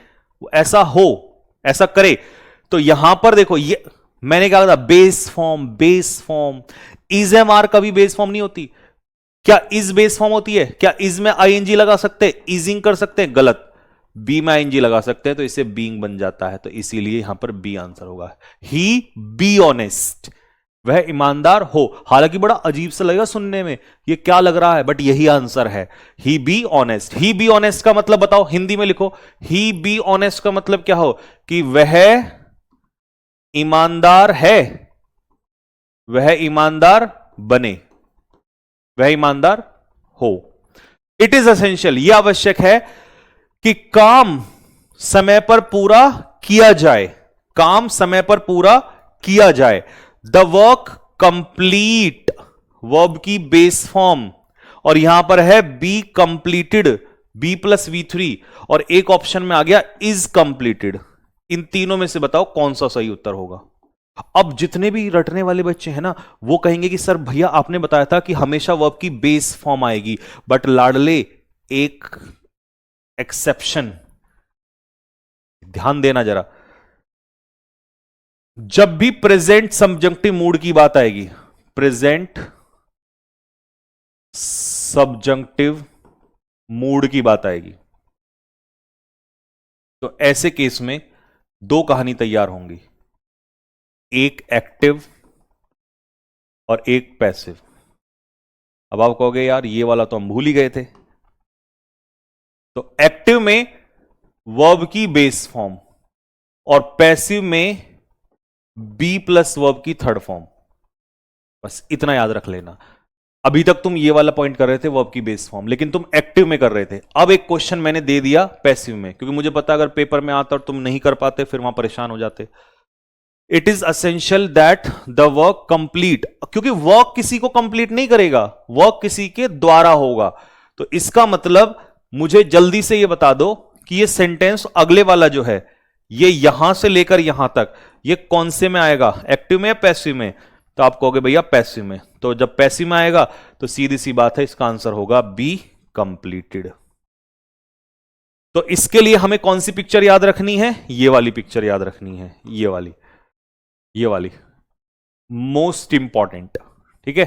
ऐसा हो, ऐसा करे। तो यहां पर देखो, ये मैंने क्या कहा? Base form, base form. Is am are कभी बेस फॉर्म नहीं होती। क्या इज बेस फॉर्म होती है? क्या इज में आईएनजी लगा सकते हैं, इजिंग कर सकते हैं? गलत। बी में आईएनजी लगा सकते हैं तो इससे बीइंग बन जाता है, तो इसीलिए यहां पर बी आंसर होगा। ही बी ऑनेस्ट, वह ईमानदार हो। हालांकि बड़ा अजीब सा लगेगा सुनने में, ये क्या लग रहा है, बट यही आंसर है। He be honest. He be honest का मतलब बताओ, हिंदी में लिखो। ही बी ऑनेस्ट का मतलब क्या हो? कि वह ईमानदार है, वह ईमानदार बने, वह ईमानदार हो। इट इज एसेंशियल, यह आवश्यक है कि काम समय पर पूरा किया जाए, काम समय पर पूरा किया जाए। द वर्क कंप्लीट, वर्ब की बेस फॉर्म, और यहां पर है be completed, B plus V3, और एक ऑप्शन में आ गया इज कंप्लीटेड। इन तीनों में से बताओ कौन सा सही उत्तर होगा। अब जितने भी रटने वाले बच्चे हैं ना, वो कहेंगे कि सर भैया आपने बताया था कि हमेशा वर्ब की बेस फॉर्म आएगी, बट लाडले एक एक्सेप्शन, ध्यान देना जरा। जब भी प्रेजेंट सब्जंक्टिव मूड की बात आएगी, प्रेजेंट सब्जंक्टिव मूड की बात आएगी, तो ऐसे केस में दो कहानी तैयार होंगी, एक एक्टिव और एक पैसिव। अब आप कहोगे यार ये वाला तो हम भूल ही गए थे। तो एक्टिव में वर्ब की बेस फॉर्म और पैसिव में बी प्लस वर्ब की थर्ड फॉर्म, बस इतना याद रख लेना। अभी तक तुम ये वाला पॉइंट कर रहे थे वर्ब की बेस फॉर्म, लेकिन तुम एक्टिव में कर रहे थे। अब एक क्वेश्चन मैंने दे दिया पैसिव में, क्योंकि मुझे पता अगर पेपर में आता और तुम नहीं कर पाते फिर वहां परेशान हो जाते। It is essential that the work complete, क्योंकि वर्क किसी को कंप्लीट नहीं करेगा, वर्क किसी के द्वारा होगा। तो इसका मतलब मुझे जल्दी से ये बता दो कि ये सेंटेंस अगले वाला जो है, ये यहां से लेकर यहां तक, ये कौन से में आएगा, एक्टिव में या पैसिव में? तो आप कहोगे भैया पैसिव में। तो जब पैसिव में आएगा तो सीधी सी बात है, इसका आंसर होगा बी कंप्लीटेड। तो इसके लिए हमें कौन सी पिक्चर याद रखनी है? ये वाली पिक्चर याद रखनी है, ये वाली। ये वाली मोस्ट इंपॉर्टेंट। ठीक है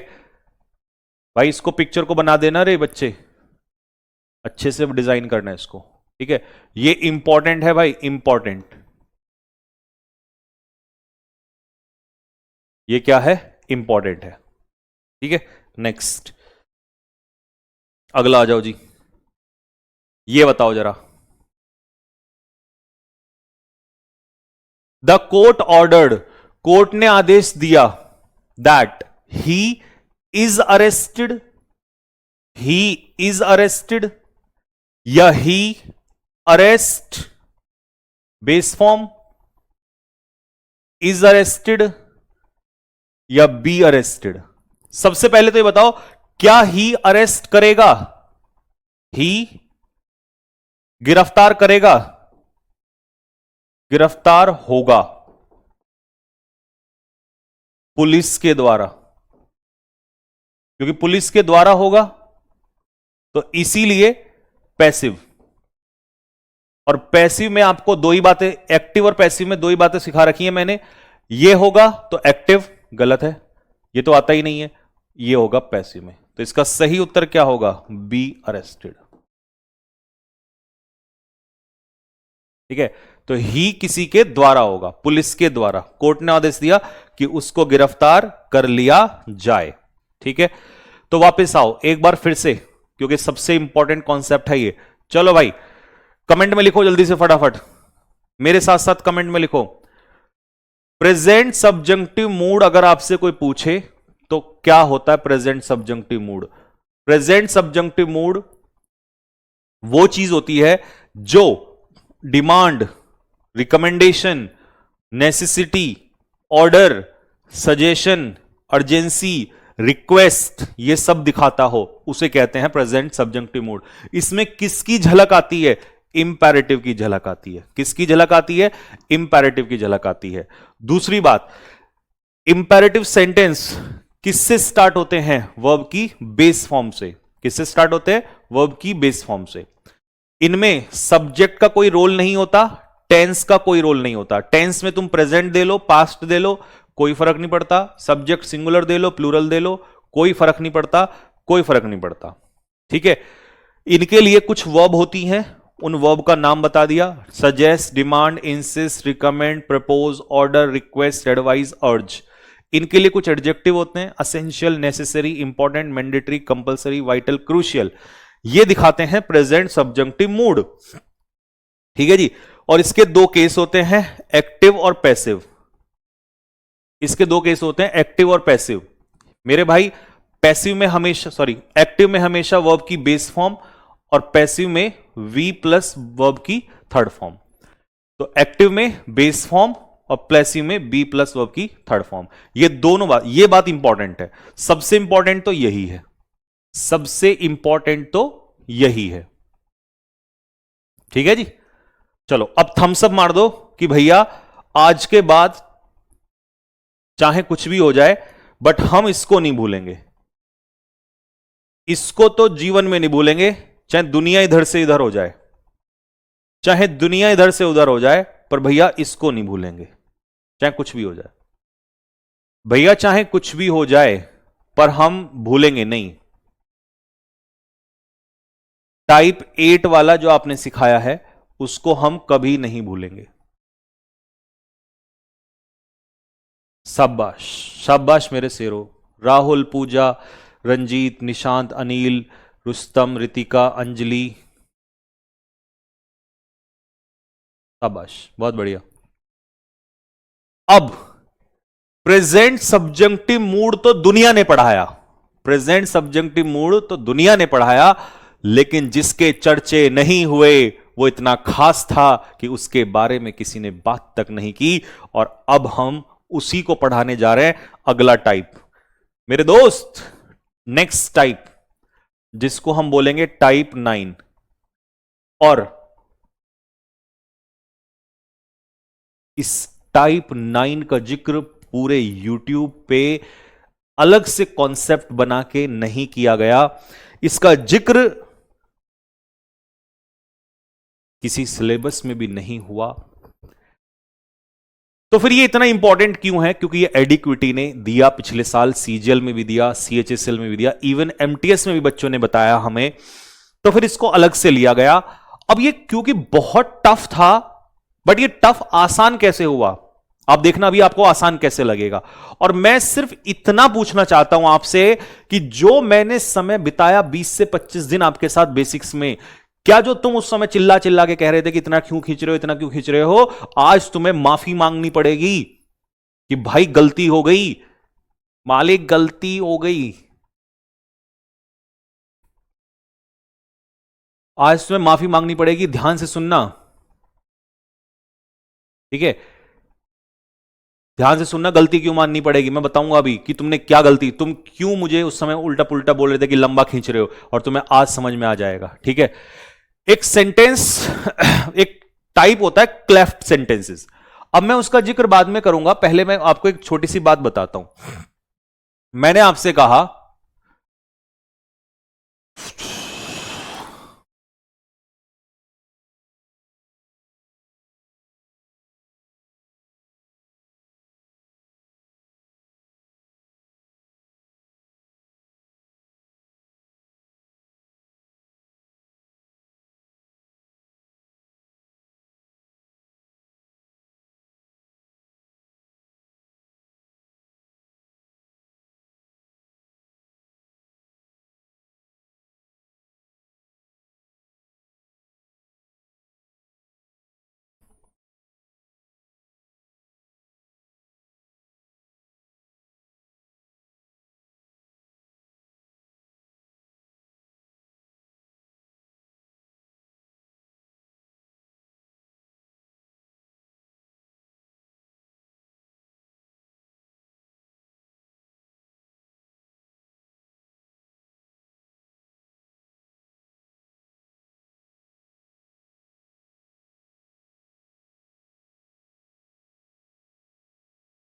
भाई, इसको पिक्चर को बना देना रे बच्चे, अच्छे से डिजाइन करना है इसको। ठीक है, ये इंपॉर्टेंट है भाई, इंपॉर्टेंट। ये क्या है? इंपॉर्टेंट है। ठीक है, नेक्स्ट, अगला आ जाओ जी। ये बताओ जरा, द कोर्ट ऑर्डर्ड, कोर्ट ने आदेश दिया, that he is arrested, he is arrested, या he arrest base form, is arrested या बी अरेस्टेड। सबसे पहले तो ये बताओ, क्या ही अरेस्ट करेगा? ही गिरफ्तार करेगा, गिरफ्तार होगा पुलिस के द्वारा, क्योंकि पुलिस के द्वारा होगा तो इसीलिए पैसिव। और पैसिव में आपको दो ही बातें, एक्टिव और पैसिव में दो ही बातें सिखा रखी है मैंने। ये होगा तो एक्टिव, गलत है, ये तो आता ही नहीं है। ये होगा पैसिव में, तो इसका सही उत्तर क्या होगा? Be arrested. ठीक है, तो ही किसी के द्वारा होगा, पुलिस के द्वारा। कोर्ट ने आदेश दिया कि उसको गिरफ्तार कर लिया जाए। ठीक है, तो वापस आओ एक बार फिर से, क्योंकि सबसे इंपॉर्टेंट कॉन्सेप्ट है ये। चलो भाई, कमेंट में लिखो जल्दी से फटाफट, मेरे साथ साथ कमेंट में लिखो, प्रेजेंट सब्जंक्टिव मूड अगर आपसे कोई पूछे तो क्या होता है present subjunctive mood? Present subjunctive mood वो चीज होती है जो demand, recommendation, necessity, order, suggestion, urgency, request, ये सब दिखाता हो, उसे कहते हैं प्रेजेंट सब्जंक्टिव मूड। इसमें किसकी झलक आती है? इंपैरेटिव की झलक आती है। किसकी झलक आती है? इंपैरेटिव की झलक आती है। दूसरी बात, इंपैरेटिव सेंटेंस किससे स्टार्ट होते हैं? वर्ब की बेस फॉर्म से। किससे स्टार्ट होते हैं? वर्ब की बेस फॉर्म से। इनमें सब्जेक्ट का कोई रोल नहीं होता, टेंस का कोई रोल नहीं होता। टेंस में तुम प्रेजेंट दे लो, पास्ट दे लो, कोई फर्क नहीं पड़ता। सब्जेक्ट सिंगुलर दे लो, प्लूरल दे लो, कोई फर्क नहीं पड़ता, कोई फर्क नहीं पड़ता। ठीक है, इनके लिए कुछ वर्ब होती हैं, उन वर्ब का नाम बता दिया, suggest, demand, insist, recommend, propose, order, request, advise, अर्ज। इनके लिए कुछ एडजेक्टिव होते हैं, essential, necessary, important, mandatory, compulsory, vital, crucial. ये दिखाते हैं प्रेजेंट सब्जंक्टिव मूड। ठीक है जी, और इसके दो केस होते हैं, एक्टिव और पैसिव। इसके दो केस होते हैं, एक्टिव और पैसिव। मेरे भाई, पैसिव में हमेशा, सॉरी, एक्टिव में हमेशा वर्ब की बेस फॉर्म और पैसिव में वी प्लस वर्ब की थर्ड फॉर्म। तो एक्टिव में बेस फॉर्म और पैसिव में बी प्लस वर्ब की थर्ड फॉर्म। ये दोनों बात, ये बात इंपॉर्टेंट है। सबसे इंपॉर्टेंट तो यही है, सबसे इंपॉर्टेंट तो यही है। ठीक है जी, चलो अब थम्स अप मार दो कि भैया आज के बाद चाहे कुछ भी हो जाए बट हम इसको नहीं भूलेंगे। इसको तो जीवन में नहीं भूलेंगे, चाहे दुनिया इधर से इधर हो जाए, चाहे दुनिया इधर से उधर हो जाए, पर भैया इसको नहीं भूलेंगे, चाहे कुछ भी हो जाए। भैया चाहे कुछ भी हो जाए पर हम भूलेंगे नहीं। टाइप 8 वाला जो आपने सिखाया है उसको हम कभी नहीं भूलेंगे। शाबाश, शाबाश मेरे शेरों। राहुल, पूजा, रंजीत, निशांत, अनिल, रुस्तम, रितिका, अंजलि, शाबाश, बहुत बढ़िया। अब प्रेजेंट सब्जंक्टिव मूड तो दुनिया ने पढ़ाया, प्रेजेंट सब्जंक्टिव मूड तो दुनिया ने पढ़ाया, लेकिन जिसके चर्चे नहीं हुए वो इतना खास था कि उसके बारे में किसी ने बात तक नहीं की। और अब हम उसी को पढ़ाने जा रहे हैं। अगला टाइप मेरे दोस्त, नेक्स्ट टाइप, जिसको हम बोलेंगे टाइप 9। और इस टाइप 9 का जिक्र पूरे YouTube पे अलग से कॉन्सेप्ट बना के नहीं किया गया। इसका जिक्र किसी सिलेबस में भी नहीं हुआ। तो फिर ये इतना इंपॉर्टेंट क्यों है? क्योंकि ये एडिक्विटी ने दिया पिछले साल, सीजीएल में भी दिया, सीएचएसएल में भी दिया, इवन एमटीएस में भी बच्चों ने बताया हमें, तो फिर इसको अलग से लिया गया। अब ये क्योंकि बहुत टफ था, बट ये टफ आसान कैसे हुआ आप देखना, अभी आपको आसान कैसे लगेगा। और मैं सिर्फ इतना पूछना चाहता हूं आपसे कि जो मैंने समय बिताया 20 से 25 दिन आपके साथ बेसिक्स में, क्या जो तुम उस समय चिल्ला चिल्ला के कह रहे थे कि इतना क्यों खींच रहे हो, इतना क्यों खींच रहे हो, आज तुम्हें माफी मांगनी पड़ेगी कि भाई गलती हो गई, मालिक गलती हो गई, आज तुम्हें माफी मांगनी पड़ेगी। ध्यान से सुनना, ठीक है? ध्यान से सुनना, गलती क्यों माननी पड़ेगी मैं बताऊंगा अभी कि तुमने क्या गलती, तुम क्यों मुझे उस समय उल्टा पुल्टा बोल रहे थे कि लंबा खींच रहे हो, और तुम्हें आज समझ में आ जाएगा, ठीक है? एक सेंटेंस एक टाइप होता है क्लेफ्ट सेंटेंसेस। अब मैं उसका जिक्र बाद में करूंगा, पहले मैं आपको एक छोटी सी बात बताता हूं। मैंने आपसे कहा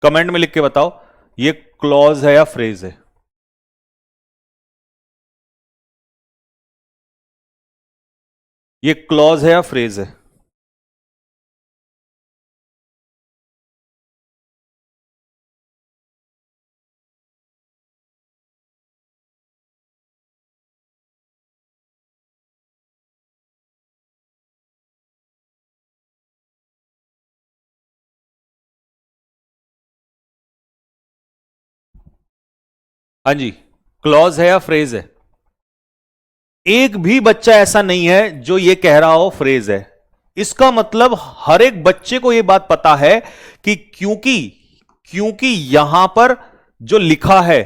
कमेंट में लिख के बताओ ये क्लॉज है या फ्रेज है। ये क्लॉज है या फ्रेज है? हाँ जी, क्लॉज है या फ्रेज है? एक भी बच्चा ऐसा नहीं है जो ये कह रहा हो फ्रेज है। इसका मतलब हर एक बच्चे को यह बात पता है कि क्योंकि यहां पर जो लिखा है,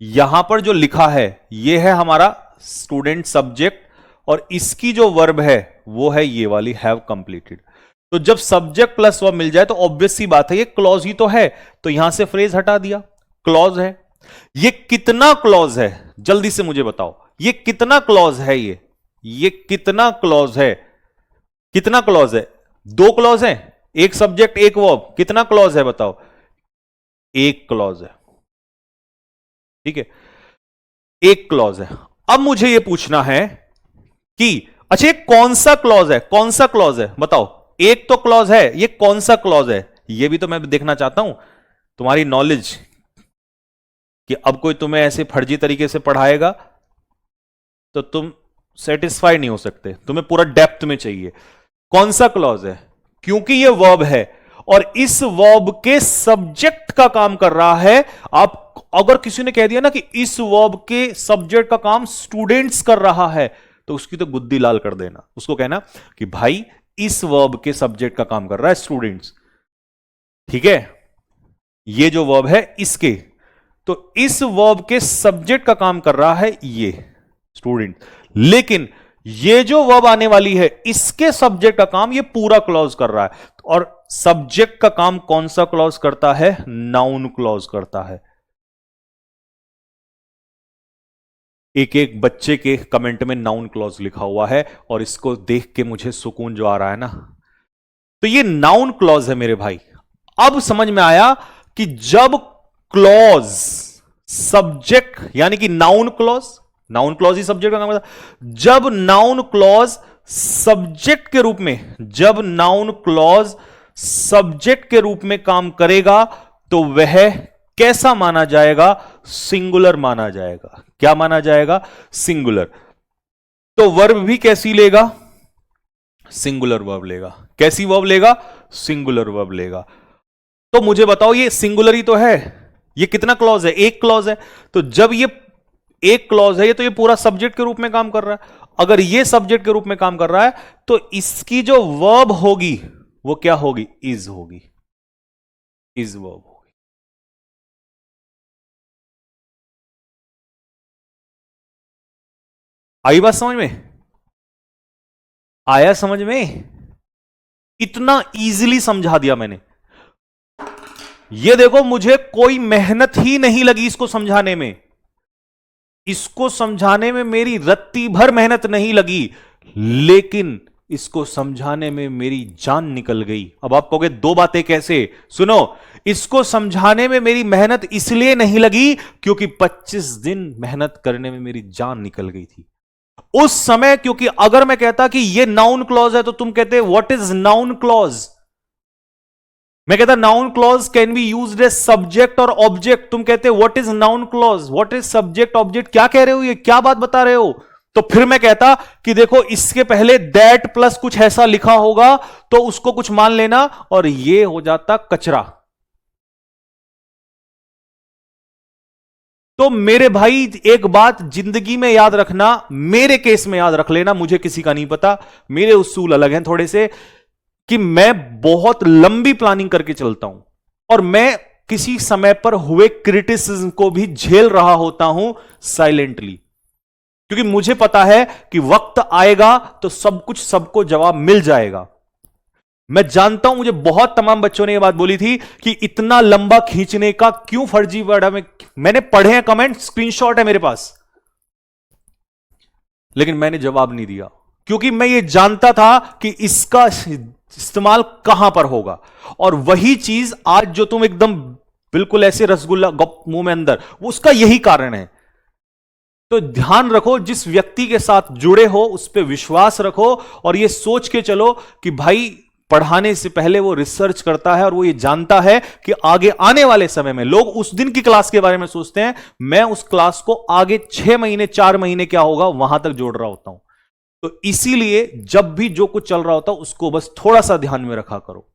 यहां पर जो लिखा है यह है हमारा स्टूडेंट सब्जेक्ट, और इसकी जो वर्ब है वो है ये वाली हैव कंप्लीटेड। तो जब सब्जेक्ट प्लस वर्ब मिल जाए तो ऑब्वियस सी बात है ये क्लॉज ही तो है, तो यहां से फ्रेज हटा दिया, क्लॉज है। ये कितना क्लॉज है जल्दी से मुझे बताओ, ये कितना क्लॉज है? ये कितना क्लॉज है? कितना क्लॉज है? दो क्लॉज है, एक सब्जेक्ट एक वर्ब, कितना क्लॉज है बताओ? एक क्लॉज है, ठीक है, एक क्लॉज है। अब मुझे यह पूछना है कि अच्छा ये कौन सा क्लॉज है, कौन सा क्लॉज है बताओ? एक तो क्लॉज है, ये कौन सा क्लॉज है ये भी तो मैं देखना चाहता हूं, तुम्हारी नॉलेज, कि अब कोई तुम्हें ऐसे फर्जी तरीके से पढ़ाएगा तो तुम सेटिस्फाई नहीं हो सकते, तुम्हें पूरा डेप्थ में चाहिए। कौन सा क्लॉज है? क्योंकि ये वर्ब है और इस वर्ब के सब्जेक्ट का काम कर रहा है। आप अगर किसी ने कह दिया ना कि इस वर्ब के सब्जेक्ट का काम स्टूडेंट्स कर रहा है, तो उसकी तो गुद्दी लाल कर देना, उसको कहना कि भाई इस वर्ब के सब्जेक्ट का काम कर रहा है स्टूडेंट्स, ठीक है? ये जो वर्ब है इसके, तो इस वर्ब के सब्जेक्ट का काम कर रहा है ये स्टूडेंट, लेकिन ये जो वर्ब आने वाली है इसके सब्जेक्ट का काम ये पूरा क्लॉज कर रहा है। और सब्जेक्ट का काम कौन सा क्लॉज करता है? नाउन क्लॉज करता है। एक एक बच्चे के कमेंट में नाउन क्लॉज लिखा हुआ है और इसको देख के मुझे सुकून जो आ रहा है ना, तो ये नाउन क्लॉज है मेरे भाई। अब समझ में आया कि जब क्लॉज सब्जेक्ट यानी कि नाउन क्लॉज, नाउन क्लॉज ही सब्जेक्ट का काम करता है। जब नाउन क्लॉज सब्जेक्ट के रूप में, जब नाउन क्लॉज सब्जेक्ट के रूप में काम करेगा तो वह कैसा माना जाएगा? सिंगुलर माना जाएगा। क्या माना जाएगा? सिंगुलर। तो वर्ब भी कैसी लेगा? सिंगुलर वर्ब लेगा। कैसी वर्ब लेगा? सिंगुलर वर्ब लेगा। तो मुझे बताओ, ये सिंगुलर ही तो है, ये कितना क्लॉज है? एक क्लॉज है। तो जब ये एक क्लॉज है, ये तो ये पूरा सब्जेक्ट के रूप में काम कर रहा है। अगर ये सब्जेक्ट के रूप में काम कर रहा है तो इसकी जो वर्ब होगी वो क्या होगी? इज होगी। इज वर्ब होगी। आई बात समझ में? आया समझ में? इतना इजीली समझा दिया मैंने। ये देखो, मुझे कोई मेहनत ही नहीं लगी इसको समझाने में। इसको समझाने में मेरी रत्ती भर मेहनत नहीं लगी, लेकिन इसको समझाने में मेरी जान निकल गई। अब आप कहोगे दो बातें कैसे? सुनो, इसको समझाने में मेरी मेहनत इसलिए नहीं लगी क्योंकि 25 दिन मेहनत करने में मेरी जान निकल गई थी उस समय। क्योंकि अगर मैं कहता कि ये नाउन क्लॉज है तो तुम कहते व्हाट इज नाउन क्लॉज? मैं कहता noun clause can be used as subject और ऑब्जेक्ट। तुम कहते what is noun clause, what is subject object, क्या कह रहे हो, ये क्या बात बता रहे हो? तो फिर मैं कहता कि देखो, इसके पहले दैट प्लस कुछ ऐसा लिखा होगा तो उसको कुछ मान लेना, और ये हो जाता कचरा। तो मेरे भाई एक बात जिंदगी में याद रखना, मेरे केस में याद रख लेना, मुझे किसी का नहीं पता, मेरे उसूल अलग हैं थोड़े से, कि मैं बहुत लंबी प्लानिंग करके चलता हूं और मैं किसी समय पर हुए क्रिटिसिज्म को भी झेल रहा होता हूं साइलेंटली, क्योंकि मुझे पता है कि वक्त आएगा तो सब कुछ सबको जवाब मिल जाएगा। मैं जानता हूं, मुझे बहुत तमाम बच्चों ने यह बात बोली थी कि इतना लंबा खींचने का क्यों फर्जीवाड़ा में। मैंने पढ़े हैं कमेंट, स्क्रीनशॉट है मेरे पास, लेकिन मैंने जवाब नहीं दिया क्योंकि मैं ये जानता था कि इसका इस्तेमाल कहां पर होगा। और वही चीज आज जो तुम एकदम बिल्कुल ऐसे रसगुल्ला गप मुंह में अंदर, वो उसका यही कारण है। तो ध्यान रखो, जिस व्यक्ति के साथ जुड़े हो उस पर विश्वास रखो और ये सोच के चलो कि भाई पढ़ाने से पहले वो रिसर्च करता है और वो ये जानता है कि आगे आने वाले समय में लोग उस दिन की क्लास के बारे में सोचते हैं, मैं उस क्लास को आगे 6 महीने 4 महीने क्या होगा वहां तक जोड़ रहा होता हूं। तो इसीलिए जब भी जो कुछ चल रहा होता उसको बस थोड़ा सा ध्यान में रखा करो।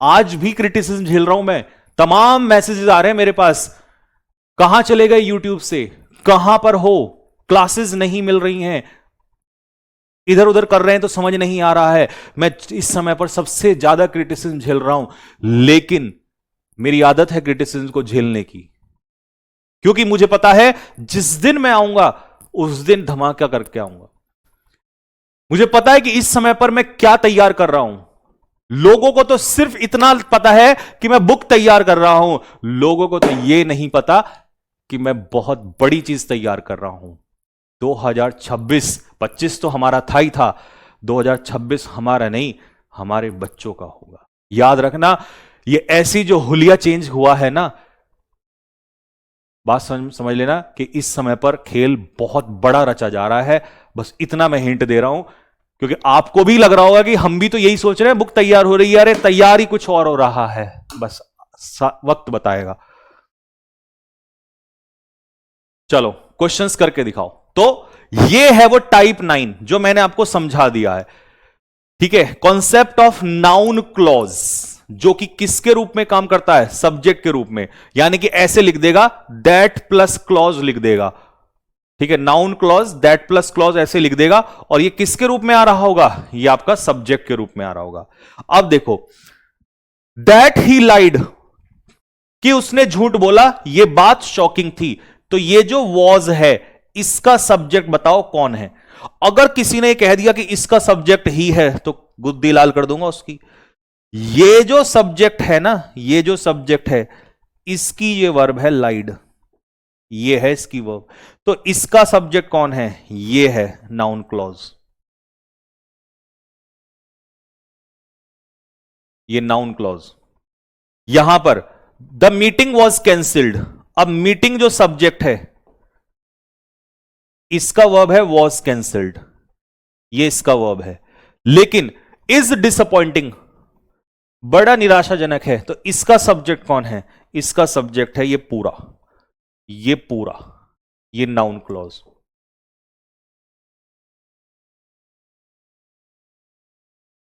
आज भी क्रिटिसिज्म झेल रहा हूं मैं, तमाम मैसेजेस आ रहे हैं मेरे पास, कहां चले गए यूट्यूब से, कहां पर हो, क्लासेस नहीं मिल रही हैं, इधर उधर कर रहे हैं तो समझ नहीं आ रहा है। मैं इस समय पर सबसे ज्यादा क्रिटिसिज्म झेल रहा हूं, लेकिन मेरी आदत है क्रिटिसिज्म को झेलने की, क्योंकि मुझे पता है जिस दिन मैं आऊंगा उस दिन धमाका करके आऊंगा। मुझे पता है कि इस समय पर मैं क्या तैयार कर रहा हूं। लोगों को तो सिर्फ इतना पता है कि मैं बुक तैयार कर रहा हूं, लोगों को तो यह नहीं पता कि मैं बहुत बड़ी चीज तैयार कर रहा हूं। 2026-25 तो हमारा था ही था, 2026 हमारा नहीं, हमारे बच्चों का होगा। याद रखना, ये ऐसी जो हुलिया चेंज हुआ है ना, बात समझ लेना कि इस समय पर खेल बहुत बड़ा रचा जा रहा है। बस इतना मैं हिंट दे रहा हूं, क्योंकि आपको भी लग रहा होगा कि हम भी तो यही सोच रहे हैं, बुक तैयार हो रही है, अरे तैयार ही कुछ और हो रहा है। बस वक्त बताएगा। चलो क्वेश्चंस करके दिखाओ। तो ये है वो टाइप 9 जो मैंने आपको समझा दिया है, ठीक है। कॉन्सेप्ट ऑफ नाउन क्लॉज, जो कि किसके रूप में काम करता है? सब्जेक्ट के रूप में, यानी कि ऐसे लिख देगा, दैट प्लस क्लॉज लिख देगा, ठीक है। Noun clause, that plus clause ऐसे लिख देगा, और ये किसके रूप में आ रहा होगा? ये आपका सब्जेक्ट के रूप में आ रहा होगा। अब देखो, दैट ही लाइड, कि उसने झूठ बोला, ये बात शॉकिंग थी। तो ये जो वॉज है, इसका सब्जेक्ट बताओ कौन है। अगर किसी ने कह दिया कि इसका सब्जेक्ट ही है तो गुद्दी लाल कर दूंगा उसकी। ये जो सब्जेक्ट है ना, ये जो सब्जेक्ट है, इसकी ये वर्ब है लाइड, ये है इसकी वर्ब। तो इसका सब्जेक्ट कौन है? ये है नाउन क्लॉज, ये नाउन क्लॉज। यहां पर द मीटिंग वॉज कैंसिल्ड, अब मीटिंग जो सब्जेक्ट है, इसका वर्ब है वॉज कैंसिल्ड, ये इसका वर्ब है। लेकिन इज डिसअपॉइंटिंग, बड़ा निराशाजनक है। तो इसका सब्जेक्ट कौन है? इसका सब्जेक्ट है ये पूरा, ये पूरा, ये नाउन क्लॉज।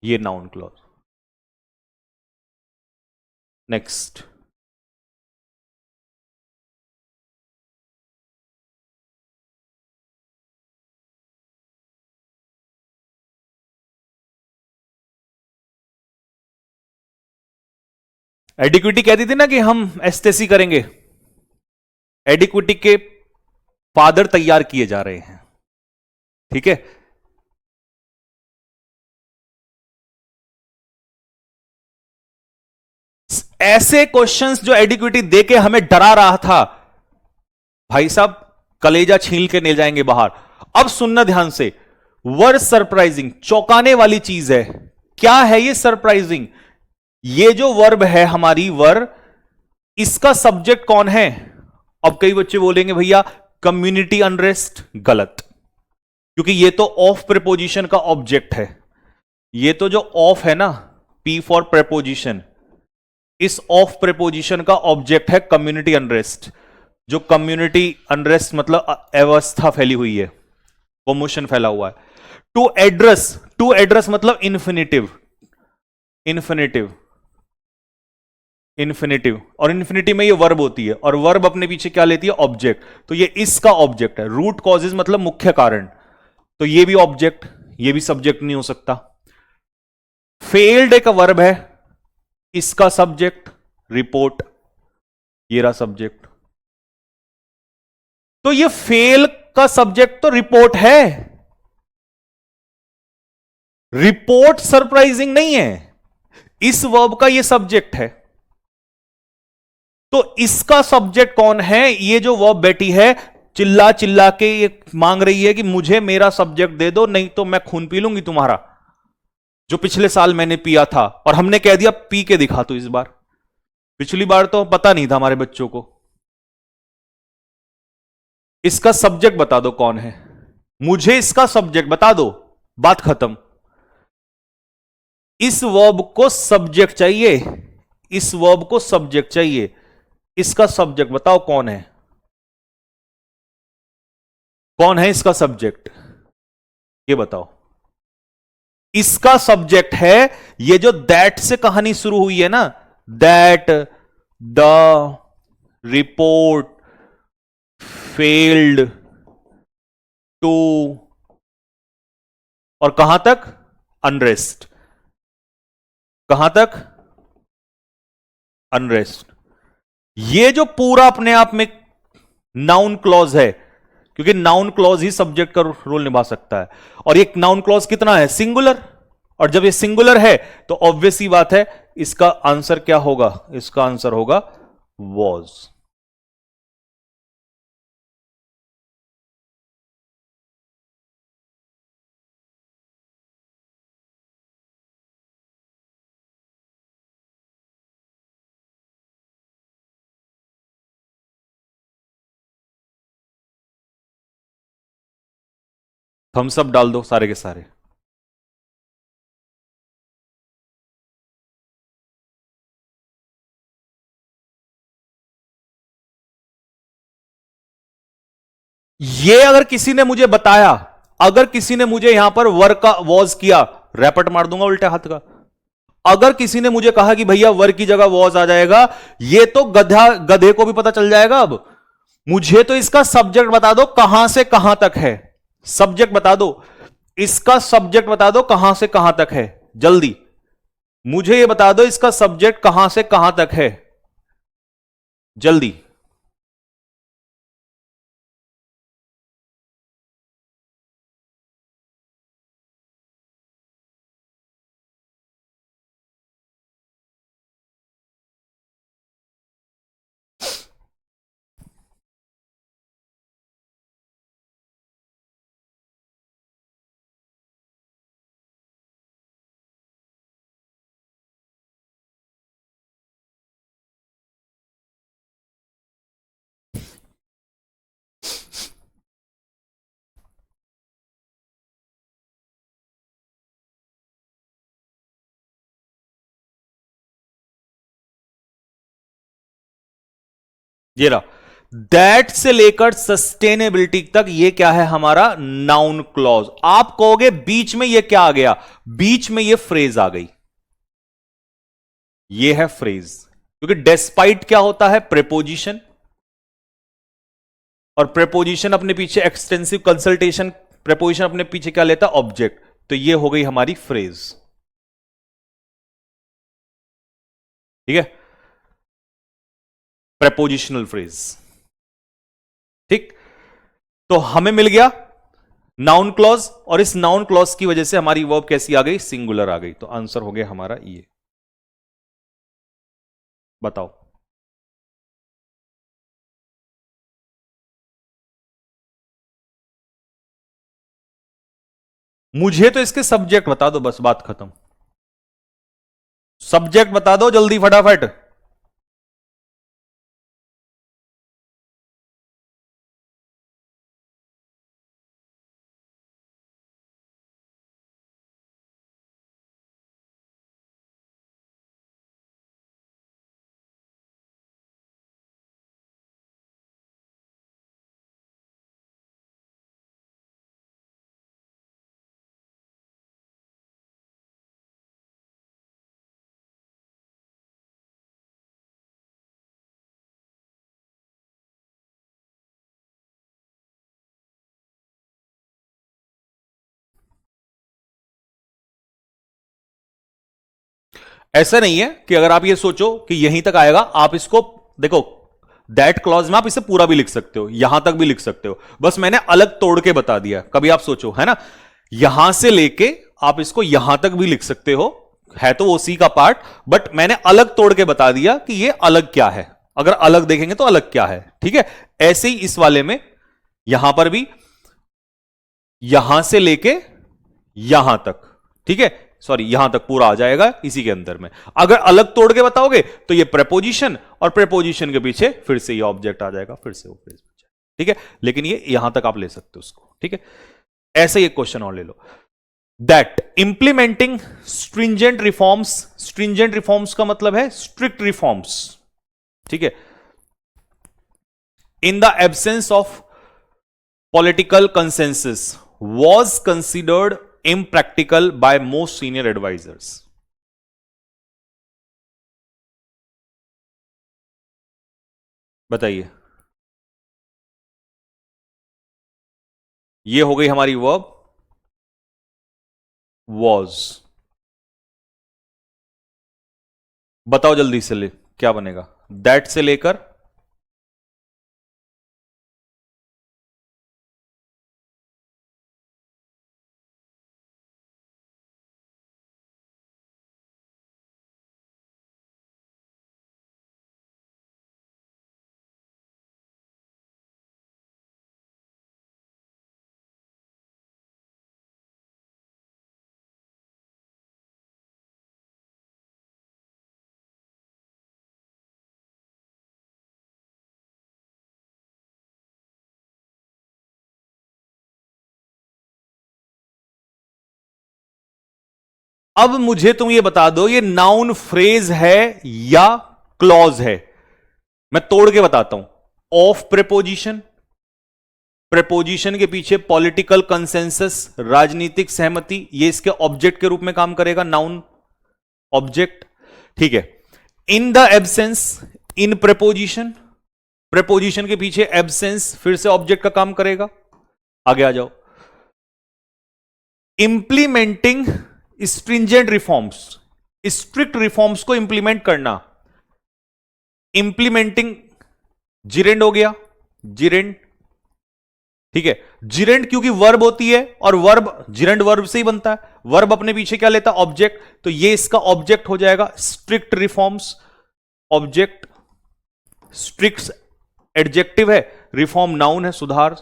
ये नाउन क्लॉज। नेक्स्ट। एडिक्विटी कहती थी ना कि हम एस्टेसी करेंगे। एडिक्विटी के फादर तैयार किए जा रहे हैं, ठीक है। ऐसे क्वेश्चंस जो एडिक्विटी देके हमें डरा रहा था, भाई साहब कलेजा छील के ले जाएंगे बाहर। अब सुनना ध्यान से, वर सरप्राइजिंग, चौंकाने वाली चीज है। क्या है ये सरप्राइजिंग? ये जो वर्ब है हमारी वर, इसका सब्जेक्ट कौन है? अब कई बच्चे बोलेंगे भैया कम्युनिटी अनरेस्ट। गलत, क्योंकि ये तो ऑफ प्रेपोजिशन का ऑब्जेक्ट है। ये तो जो ऑफ है ना, पी फॉर प्रेपोजिशन, इस ऑफ प्रेपोजिशन का ऑब्जेक्ट है कम्युनिटी अनरेस्ट। जो कम्युनिटी अनरेस्ट मतलब अव्यवस्था फैली हुई है, कॉमोशन फैला हुआ है। टू एड्रेस, टू एड्रेस मतलब इन्फिनेटिव, इन्फिनेटिव, इन्फिनेटिव। और इन्फिनिटी में ये वर्ब होती है, और वर्ब अपने पीछे क्या लेती है? ऑब्जेक्ट। तो ये इसका ऑब्जेक्ट है। रूट कॉजेज मतलब मुख्य कारण, तो ये भी ऑब्जेक्ट, ये भी सब्जेक्ट नहीं हो सकता। फेल्ड एक वर्ब है, इसका सब्जेक्ट रिपोर्ट, ये रहा सब्जेक्ट। तो ये फेल का सब्जेक्ट तो रिपोर्ट है। रिपोर्ट सरप्राइजिंग नहीं है, इस वर्ब का ये सब्जेक्ट है। तो इसका सब्जेक्ट कौन है? ये जो वर्ब बैठी है चिल्ला चिल्ला के ये मांग रही है कि मुझे मेरा सब्जेक्ट दे दो, नहीं तो मैं खून पी लूंगी तुम्हारा, जो पिछले साल मैंने पिया था। और हमने कह दिया पी के दिखा तू इस बार। पिछली बार तो पता नहीं था हमारे बच्चों को। इसका सब्जेक्ट बता दो कौन है, मुझे इसका सब्जेक्ट बता दो, बात खत्म। इस वर्ब को सब्जेक्ट चाहिए, इस वर्ब को सब्जेक्ट चाहिए। इसका सब्जेक्ट बताओ कौन है? कौन है इसका सब्जेक्ट? ये बताओ। इसका सब्जेक्ट है ये जो दैट से कहानी शुरू हुई है ना, that the report failed to, और कहां तक? अनरेस्ट। कहां तक? अनरेस्ट। ये जो पूरा अपने आप में नाउन क्लॉज है, क्योंकि नाउन क्लॉज ही सब्जेक्ट का रोल निभा सकता है। और ये नाउन क्लॉज कितना है? सिंगुलर। और जब ये सिंगुलर है तो ऑब्वियस ही बात है, इसका आंसर क्या होगा? इसका आंसर होगा वॉज। थम्स अप डाल दो सारे के सारे। ये अगर किसी ने मुझे बताया, अगर किसी ने मुझे यहां पर वर का वॉज किया, रैपट मार दूंगा उल्टे हाथ का। अगर किसी ने मुझे कहा कि भैया वर की जगह वॉज आ जाएगा, ये तो गधा गधे को भी पता चल जाएगा। अब मुझे तो इसका सब्जेक्ट बता दो कहां से कहां तक है। सब्जेक्ट बता दो, इसका सब्जेक्ट बता दो कहां से कहां तक है, जल्दी। मुझे ये बता दो इसका सब्जेक्ट कहां से कहां तक है, जल्दी। ये रहा, दैट से लेकर सस्टेनेबिलिटी तक ये क्या है हमारा नाउन क्लॉज। आप कहोगे बीच में ये क्या आ गया, बीच में ये फ्रेज आ गई, ये है फ्रेज, क्योंकि डेस्पाइट क्या होता है प्रेपोजिशन, और प्रेपोजिशन अपने पीछे एक्सटेंसिव कंसल्टेशन, प्रेपोजिशन अपने पीछे क्या लेता ऑब्जेक्ट, तो ये हो गई हमारी फ्रेज। ठीक है, प्रेपोजिशनल फ्रेज। ठीक, तो हमें मिल गया नाउन क्लॉज, और इस नाउन क्लॉज की वजह से हमारी वर्ब कैसी आ गई, सिंगुलर आ गई। तो आंसर हो गया हमारा ये। बताओ, मुझे तो इसके सब्जेक्ट बता दो, बस बात खत्म। सब्जेक्ट बता दो जल्दी फटाफट। ऐसा नहीं है कि अगर आप ये सोचो कि यहीं तक आएगा, आप इसको देखो, दैट क्लॉज में आप इसे पूरा भी लिख सकते हो, यहां तक भी लिख सकते हो, बस मैंने अलग तोड़ के बता दिया। कभी आप सोचो, है ना, यहां से लेके आप इसको यहां तक भी लिख सकते हो, है तो उसी का पार्ट, बट मैंने अलग तोड़ के बता दिया कि ये अलग क्या है, अगर अलग देखेंगे तो अलग क्या है। ठीक है, ऐसे ही इस वाले में यहां पर भी यहां से लेके यहां तक, ठीक है, सॉरी यहां तक पूरा आ जाएगा इसी के अंदर में। अगर अलग तोड़ के बताओगे तो ये प्रेपोजिशन, और प्रेपोजिशन के पीछे फिर से ये ऑब्जेक्ट आ जाएगा, फिर से वो फ्रेज बन जाएगा। ठीक है, लेकिन ये यहां तक आप ले सकते हो उसको। ठीक है, ऐसे ही एक क्वेश्चन और ले लो, that implementing stringent reforms, stringent reforms का मतलब है स्ट्रिक्ट रिफॉर्म्स, ठीक है, in the absence of political consensus was considered impractical by most senior advisors। बताइए, ये हो गई हमारी वर्ब was। बताओ जल्दी से, ले क्या बनेगा, दैट से लेकर अब मुझे तुम ये बता दो, ये नाउन फ्रेज है या क्लॉज है। मैं तोड़ के बताता हूं, ऑफ प्रेपोजिशन, प्रेपोजिशन के पीछे पॉलिटिकल कंसेंसस, राजनीतिक सहमति, ये इसके ऑब्जेक्ट के रूप में काम करेगा, नाउन ऑब्जेक्ट। ठीक है, in the absence, in preposition, preposition के पीछे एब्सेंस फिर से ऑब्जेक्ट का काम करेगा। आगे आ जाओ, implementing stringent reforms, strict reforms को इंप्लीमेंट करना, इंप्लीमेंटिंग जिरेंड हो गया, जिरेंड। ठीक है, जिरेंड क्योंकि वर्ब होती है, और वर्ब जिरेंड वर्ब से ही बनता है, वर्ब अपने पीछे क्या लेता है ऑब्जेक्ट, तो ये इसका ऑब्जेक्ट हो जाएगा, strict reforms object, strict adjective है, रिफॉर्म नाउन है, सुधार।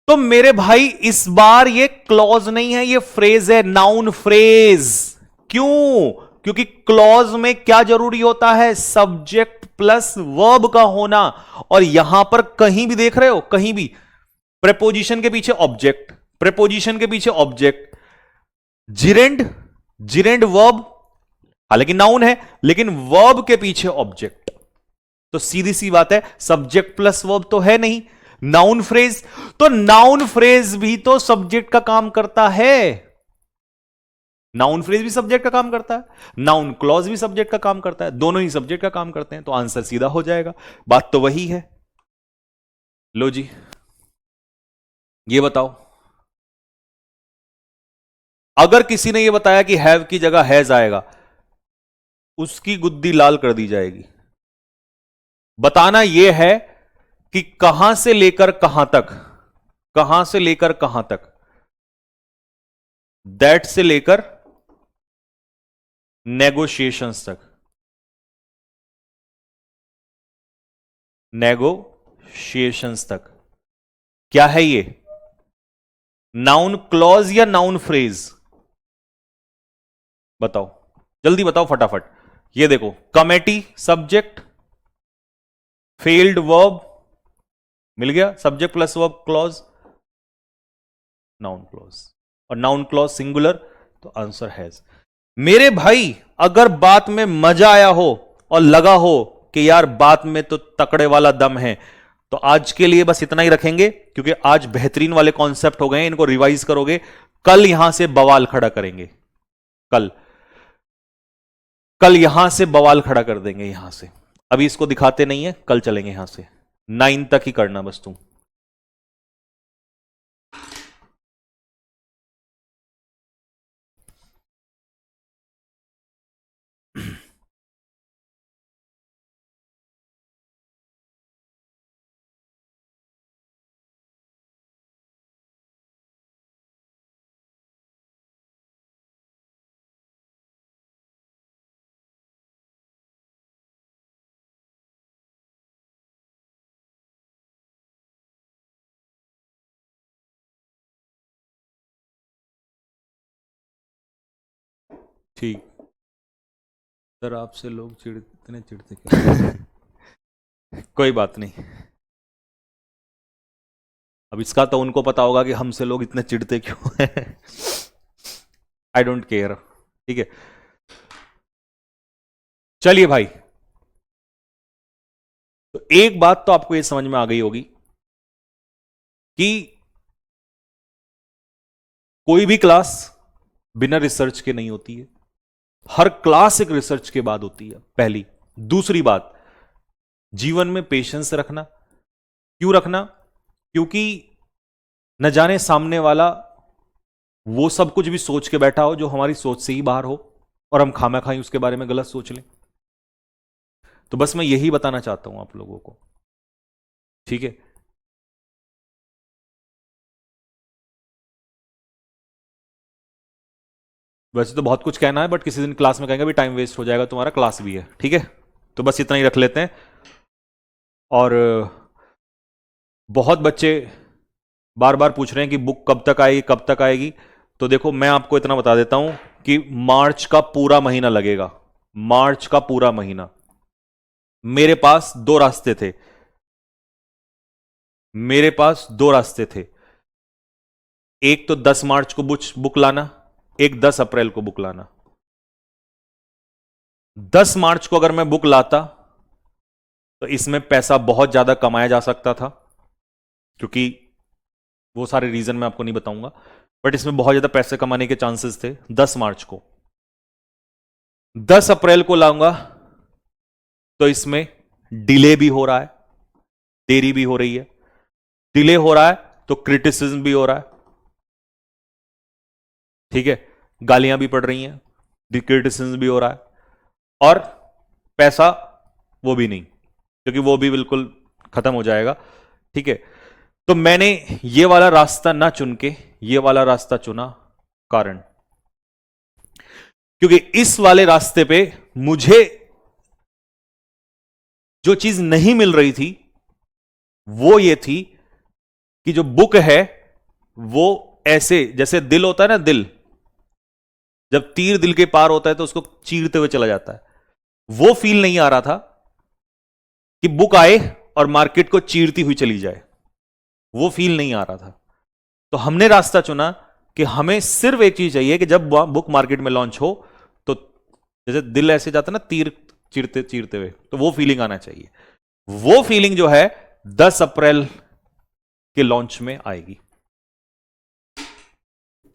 तो मेरे भाई इस बार ये क्लॉज नहीं है, ये फ्रेज है, नाउन फ्रेज। क्यों? क्योंकि क्लॉज में क्या जरूरी होता है, सब्जेक्ट प्लस वर्ब का होना, और यहां पर कहीं भी देख रहे हो, कहीं भी प्रेपोजिशन के पीछे ऑब्जेक्ट, प्रेपोजिशन के पीछे ऑब्जेक्ट, जिरेंड, जिरेंड वर्ब, हालांकि नाउन है लेकिन वर्ब के पीछे ऑब्जेक्ट। तो सीधी सी बात है, सब्जेक्ट प्लस वर्ब तो है नहीं। नाउन फ्रेज, तो नाउन फ्रेज भी तो सब्जेक्ट का काम करता है। नाउन फ्रेज भी सब्जेक्ट का काम करता है, नाउन क्लॉज भी सब्जेक्ट का काम करता है, दोनों ही सब्जेक्ट का काम करते हैं, तो आंसर सीधा हो जाएगा। बात तो वही है। लो जी, ये बताओ, अगर किसी ने ये बताया कि हैव की जगह हैज आएगा, उसकी गुद्दी लाल कर दी जाएगी। बताना यह है कि कहां से लेकर कहां तक, कहां से लेकर कहां तक, दैट से लेकर नेगोशिएशंस तक, नेगोशिएशंस तक। क्या है ये, नाउन क्लॉज या नाउन फ्रेज? बताओ, जल्दी बताओ फटाफट। ये देखो, कमेटी सब्जेक्ट, फेल्ड वर्ब, मिल गया, subject plus verb clause, noun clause, और नाउन क्लॉज सिंगुलर, तो आंसर हैज। मेरे भाई, अगर बात में मजा आया हो और लगा हो कि यार बात में तो तकड़े वाला दम है, तो आज के लिए बस इतना ही रखेंगे, क्योंकि आज बेहतरीन वाले कॉन्सेप्ट हो गए, इनको रिवाइज करोगे, कल यहां से बवाल खड़ा करेंगे। कल यहां से बवाल खड़ा कर देंगे यहां से। अभी इसको दिखाते नहीं है, कल चलेंगे यहां से। 9 तक ही करना बस तुम। ठीक, सर आपसे लोग इतने चिढ़ते क्यों? कोई बात नहीं, अब इसका तो उनको पता होगा कि हमसे लोग इतने चिढ़ते क्यों हैं। आई डोंट केयर, ठीक है। चलिए भाई, तो एक बात तो आपको यह समझ में आ गई होगी कि कोई भी क्लास बिना रिसर्च के नहीं होती है, हर क्लास एक रिसर्च के बाद होती है, पहली। दूसरी बात, जीवन में पेशेंस रखना। क्यों रखना? क्योंकि न जाने सामने वाला वो सब कुछ भी सोच के बैठा हो जो हमारी सोच से ही बाहर हो, और हम खामा खाई उसके बारे में गलत सोच लें। तो बस मैं यही बताना चाहता हूं आप लोगों को, ठीक है। वैसे तो बहुत कुछ कहना है, बट किसी दिन क्लास में कहेंगे भी टाइम वेस्ट हो जाएगा तुम्हारा, क्लास भी है, ठीक है। तो बस इतना ही रख लेते हैं। और बहुत बच्चे बार बार पूछ रहे हैं कि बुक कब तक आएगी, कब तक आएगी। तो देखो, मैं आपको इतना बता देता हूं कि मार्च का पूरा महीना लगेगा, मार्च का पूरा महीना। मेरे पास दो रास्ते थे, मेरे पास दो रास्ते थे। एक तो 10 मार्च को बुक लाना, एक 10 अप्रैल को बुक लाना। 10 मार्च को अगर मैं बुक लाता तो इसमें पैसा बहुत ज्यादा कमाया जा सकता था, क्योंकि वो सारे रीजन मैं आपको नहीं बताऊंगा, बट इसमें बहुत ज्यादा पैसे कमाने के चांसेस थे 10 मार्च को। 10 अप्रैल को लाऊंगा तो इसमें डिले भी हो रहा है, देरी भी हो रही है। डिले हो रहा है तो क्रिटिसिज्म भी हो रहा है, ठीक है, गालियां भी पड़ रही हैं, क्रिटिसिज्म भी हो रहा है, और पैसा वो भी नहीं, क्योंकि वो भी बिल्कुल खत्म हो जाएगा, ठीक है। तो मैंने ये वाला रास्ता ना चुन के ये वाला रास्ता चुना, कारण क्योंकि इस वाले रास्ते पे मुझे जो चीज नहीं मिल रही थी वो ये थी कि जो बुक है वो ऐसे, जैसे दिल होता है ना, दिल जब तीर दिल के पार होता है तो उसको चीरते हुए चला जाता है, वो फील नहीं आ रहा था कि बुक आए और मार्केट को चीरती हुई चली जाए, वो फील नहीं आ रहा था। तो हमने रास्ता चुना कि हमें सिर्फ एक चीज चाहिए कि जब बुक मार्केट में लॉन्च हो तो जैसे दिल ऐसे जाता ना तीर चीरते चीरते हुए, तो वो फीलिंग आना चाहिए। वो फीलिंग जो है 10 अप्रैल के लॉन्च में आएगी,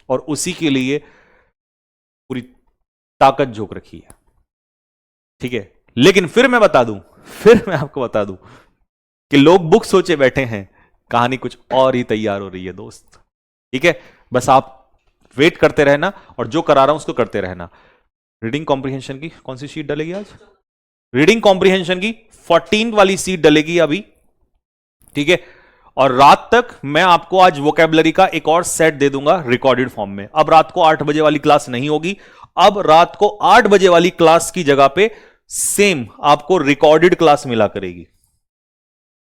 और उसी के लिए पूरी ताकत झोंक रखी है। ठीक है, लेकिन फिर मैं आपको बता दूं कि लोग बुक सोचे बैठे हैं, कहानी कुछ और ही तैयार हो रही है दोस्त। ठीक है, बस आप वेट करते रहना और जो करा रहा हूं उसको करते रहना। रीडिंग कॉम्प्रिहेंशन की कौन सी शीट डलेगी आज? रीडिंग कॉम्प्रिहेंशन की 14 वाली सीट डलेगी अभी। ठीक है, और रात तक मैं आपको आज वोकैबुलरी का एक और सेट दे दूंगा रिकॉर्डेड फॉर्म में। अब रात को 8 बजे वाली क्लास नहीं होगी, अब रात को 8 बजे वाली क्लास की जगह पे सेम आपको रिकॉर्डेड क्लास मिला करेगी।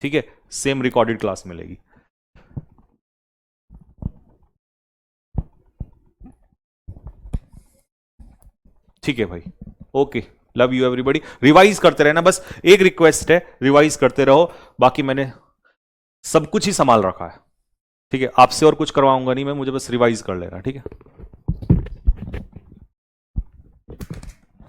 ठीक है, सेम रिकॉर्डेड क्लास मिलेगी। ठीक है भाई, okay, love you everybody. Revise करते रहना, बस एक रिक्वेस्ट है, रिवाइज करते रहो, बाकी मैंने सब कुछ ही संभाल रखा है। ठीक है, आपसे और कुछ करवाऊंगा नहीं मैं, मुझे बस रिवाइज कर लेना। ठीक है।